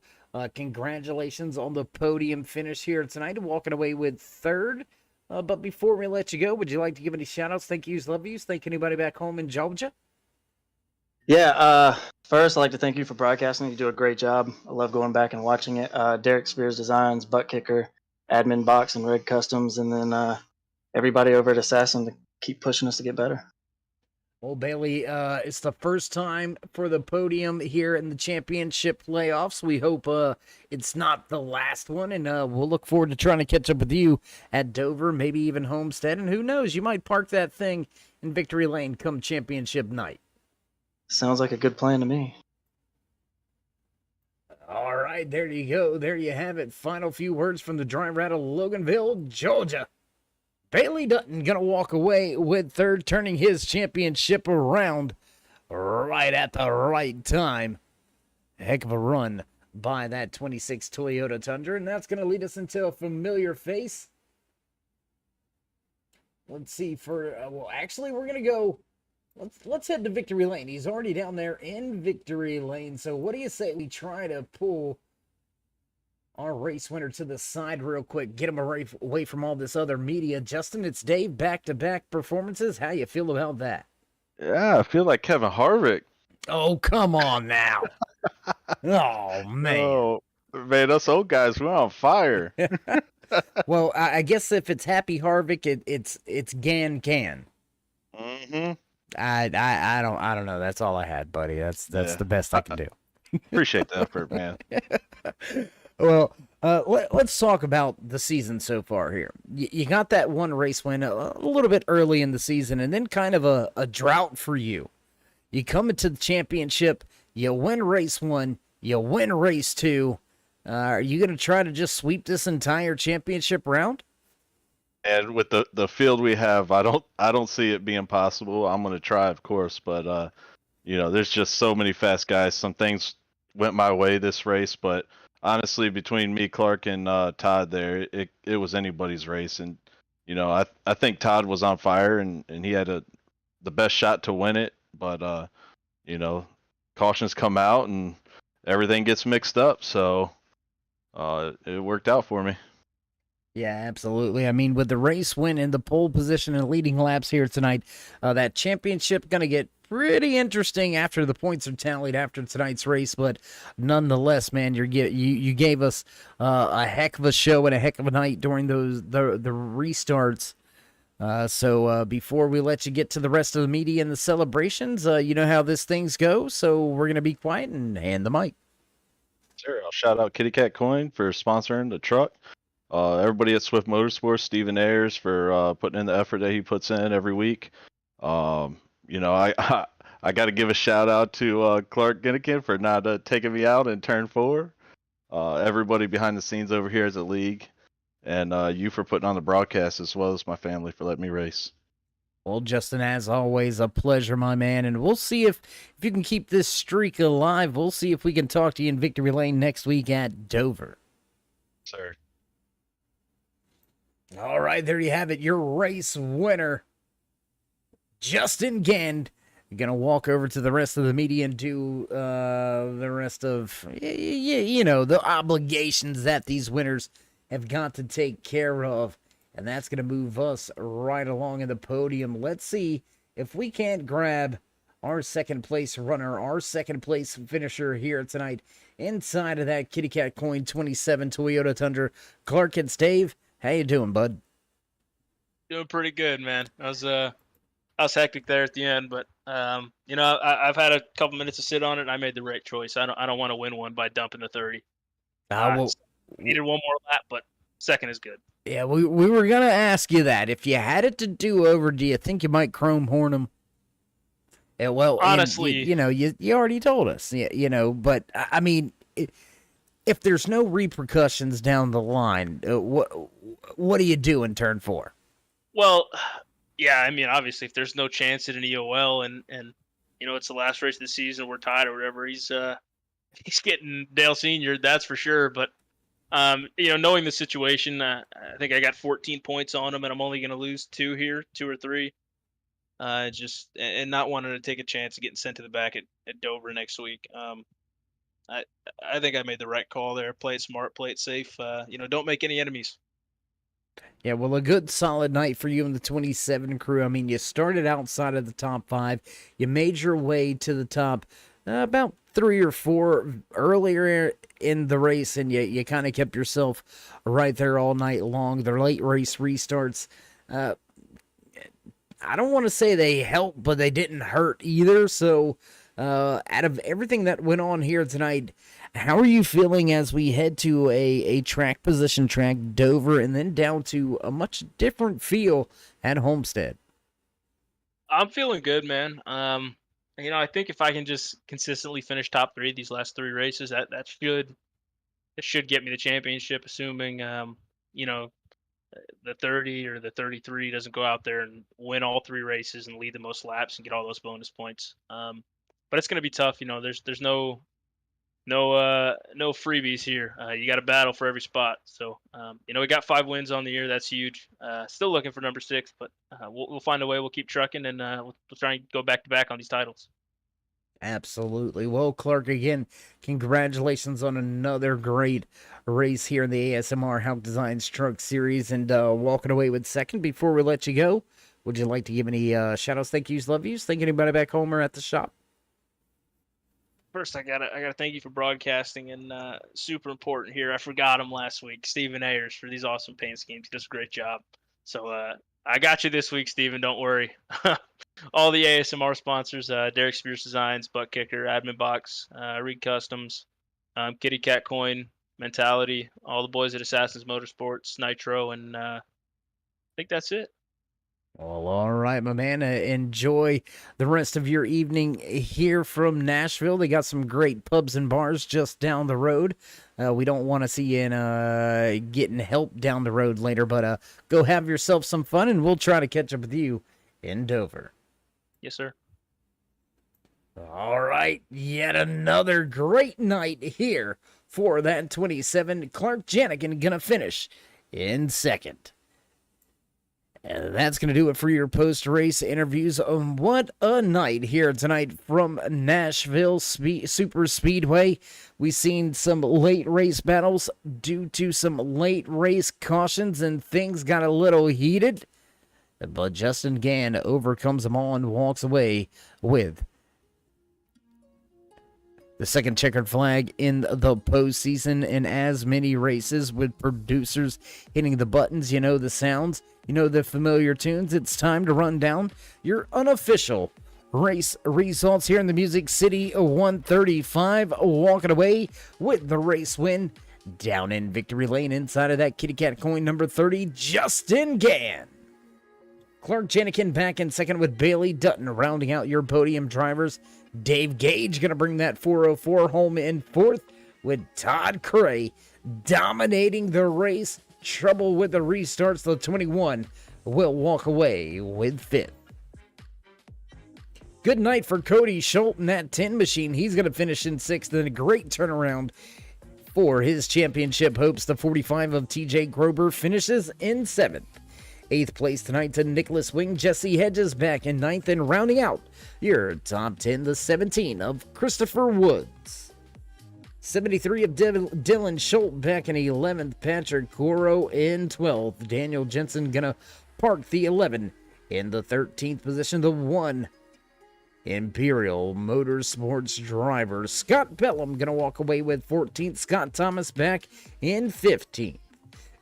congratulations on the podium finish here tonight, walking away with 3rd. But before we let you go, would you like to give any shout-outs, thank yous, love yous, thank anybody back home in Georgia? Yeah, first, I'd like to thank you for broadcasting. You do a great job. I love going back and watching it. Derek Spears Designs, Butt Kicker, Admin Box, and Red Customs, and then everybody over at Assassin to keep pushing us to get better. Well, Bailey, it's the first time for the podium here in the championship playoffs. We hope it's not the last one, and we'll look forward to trying to catch up with you at Dover, maybe even Homestead, and who knows, you might park that thing in Victory Lane come championship night. Sounds like a good plan to me. All right, there you go. There you have it. Final few words from the driver out of Loganville, Georgia. Bailey Dutton going to walk away with 3rd, turning his championship around right at the right time. A heck of a run by that 26 Toyota Tundra, and that's going to lead us into a familiar face. Let's see for, well, actually, we're going to go, let's head to Victory Lane. He's already down there in Victory Lane, so what do you say we try to pull our race winner to the side real quick, get him away from all this other media. Justin, it's Dave, back-to-back performances. How you feel about that? Yeah, I feel like Kevin Harvick. Oh, come on now. Oh, man. Oh, man, us old guys, we're on fire. Well, I guess if it's Happy Harvick, it's Gan Can. Mm-hmm. I don't know. That's all I had, buddy. That's the best I can do. Appreciate the effort, man. Well, let's talk about the season so far here. You got that one race win a little bit early in the season, and then kind of a drought for you. You come into the championship, you win race 1, you win race 2. Are you going to try to just sweep this entire championship round? And with the field we have, I don't see it being possible. I'm going to try, of course, but there's just so many fast guys. Some things went my way this race, but honestly, between me, Clark, and Todd there, it was anybody's race. And, I think Todd was on fire, and he had the best shot to win it. But, cautions come out, and everything gets mixed up. So it worked out for me. Yeah, absolutely. I mean, with the race win and the pole position and leading laps here tonight, that championship going to get pretty interesting after the points are tallied after tonight's race. But nonetheless, man, you gave us a heck of a show and a heck of a night during the restarts. So before we let you get to the rest of the media and the celebrations, you know how this things go. So we're going to be quiet and hand the mic. Sure. I'll shout out Kitty Cat Coin for sponsoring the truck. Everybody at Swift Motorsports, Stephen Ayers for putting in the effort that he puts in every week. I got to give a shout out to Clark Ginnikin for not taking me out in turn 4. Everybody behind the scenes over here at the league, and you for putting on the broadcast, as well as my family for letting me race. Well, Justin, as always, a pleasure, my man. And we'll see if you can keep this streak alive. We'll see if we can talk to you in Victory Lane next week at Dover. Sir. All right, there you have it. Your race winner, Justin Gand. You're going to walk over to the rest of the media and do the rest of, the obligations that these winners have got to take care of. And that's going to move us right along in the podium. Let's see if we can't grab our second place runner, our second place finisher here tonight inside of that Kitty Cat Coin 27 Toyota Tundra. Clark and Stave, how you doing, bud? Doing pretty good, man. I was hectic there at the end, but I've had a couple minutes to sit on it, and I made the right choice. I don't want to win one by dumping the 30. Needed one more lap, but second is good. Yeah, we were gonna ask you that. If you had it to do over, do you think you might chrome horn them? Yeah, well, honestly, you already told us, but I mean, if there's no repercussions down the line, what do you do in turn 4? Well, yeah, I mean, obviously, if there's no chance at an EOL and it's the last race of the season, we're tied or whatever, he's getting Dale Senior, that's for sure. But knowing the situation, I think I got 14 points on him, and I'm only going to lose 2 or 3. And not wanting to take a chance of getting sent to the back at Dover next week. I think I made the right call there. Play it smart, play it safe. Don't make any enemies. Yeah, well, a good solid night for you and the 27 crew. I mean, you started outside of the top 5. You made your way to the top about 3 or 4 earlier in the race, and you kind of kept yourself right there all night long. Their late race restarts, I don't want to say they helped, but they didn't hurt either. So out of everything that went on here tonight, how are you feeling as we head to a track position track, Dover, and then down to a much different feel at Homestead? I'm feeling good, man. I think if I can just consistently finish top 3 these last 3 races, that should get me the championship, assuming the 30 or the 33 doesn't go out there and win all 3 races and lead the most laps and get all those bonus points. But it's going to be tough. There's no freebies here. You got to battle for every spot. So, we got 5 wins on the year. That's huge. Still looking for number 6, but we'll find a way. We'll keep trucking, and we'll try and go back to back on these titles. Absolutely. Well, Clark, again, congratulations on another great race here in the ASMR HAUCK Designs Truck Series, and walking away with second. Before we let you go, would you like to give any shout-outs, thank yous, love yous? Thank anybody back home or at the shop? First, I gotta thank you for broadcasting, and super important here. I forgot him last week, Stephen Ayers, for these awesome paint schemes. He does a great job. So I got you this week, Stephen. Don't worry. All the ASMR sponsors: Derek Spears Designs, Butt Kicker, Admin Box, Reed Customs, Kitty Cat Coin, Mentality, all the boys at Assassins Motorsports, Nitro, and I think that's it. Well, all right, my man. Enjoy the rest of your evening here from Nashville. They got some great pubs and bars just down the road. We don't want to see you in getting help down the road later, but go have yourself some fun, and we'll try to catch up with you in Dover. Yes, sir. All right, yet another great night here for that 27. Clark Janigan gonna finish in second. And that's going to do it for your post-race interviews. What a night here tonight from Nashville Super Speedway. We've seen some late race battles due to some late race cautions, and things got a little heated. But Justin Gann overcomes them all and walks away with the second checkered flag in the postseason. And as many races with producers hitting the buttons, you know the sounds, you know the familiar tunes. It's time to run down your unofficial race results here in the Music City 135. Walking away with the race win down in Victory Lane inside of that Kitty Cat Coin number 30, Justin Gann. Clark Janikin back in second with Bailey Dutton rounding out your podium drivers. Dave Gage going to bring that 404 home in fourth with Todd Cray dominating the race. Trouble with the restarts. The 21 will walk away with fifth. Good night for Cody Schultz in that 10 machine. He's going to finish in sixth. And a great turnaround For his championship hopes, the 45 of TJ Grober finishes in 7th. 8th place tonight to Nicholas Wing, Jesse Hedges back in 9th, and rounding out your top 10, the 17 of Christopher Woods. 73 of Dylan Schultz back in 11th, Patrick Coro in 12th. Daniel Jensen gonna park the 11 in the 13th position, the 1 Imperial Motorsports driver. Scott Bellum gonna walk away with 14th. Scott Thomas back in 15th.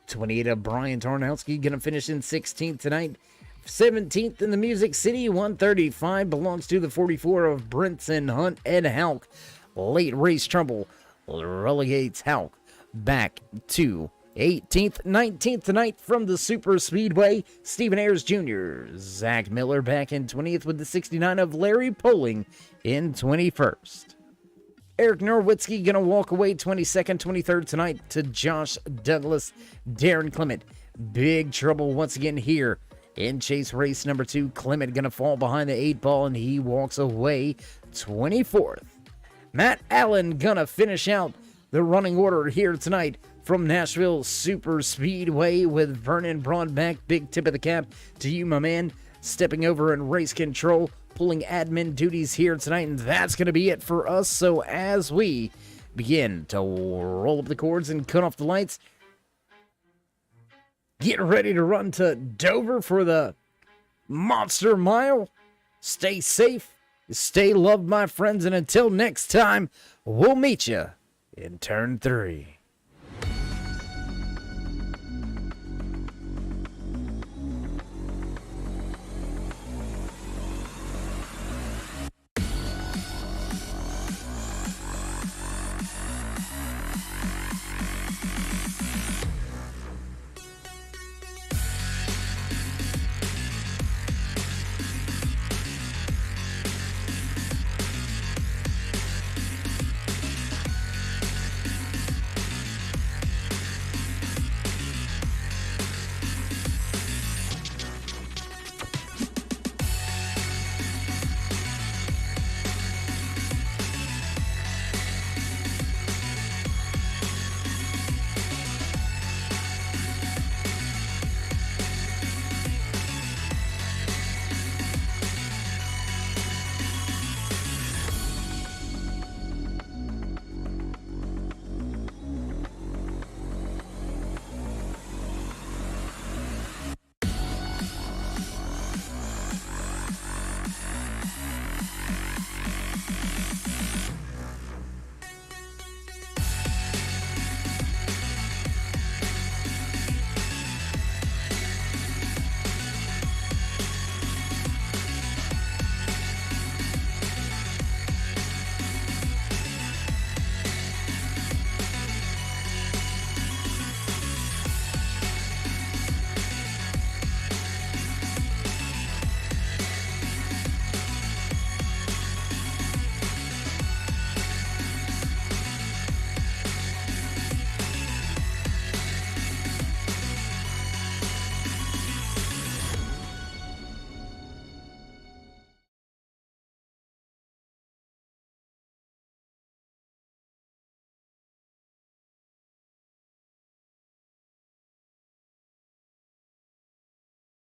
28 of Brian Tarnowski gonna finish in 16th tonight. 17th in the Music City. 135 belongs to the 44 of Brinson Hunt. Ed HAUCK. Late race trouble relegates HAUCK back to 18th. 19th tonight from the Super Speedway, Stephen Ayers Jr. Zach Miller back in 20th with the 69 of Larry Poling in 21st. Eric Norwitzki gonna walk away 22nd, 23rd tonight to Josh Douglas. Darren Clement, big trouble once again here in chase race number 2. Clement gonna fall behind the 8 ball and he walks away 24th. Matt Allen gonna finish out the running order here tonight from Nashville Super Speedway with Vernon Broadback. Big tip of the cap to you, my man, stepping over in race control, pulling admin duties here tonight, and that's going to be it for us. So as we begin to roll up the cords and cut off the lights, get ready to run to Dover for the Monster Mile. Stay safe, stay loved, my friends, and until next time, we'll meet you in turn 3.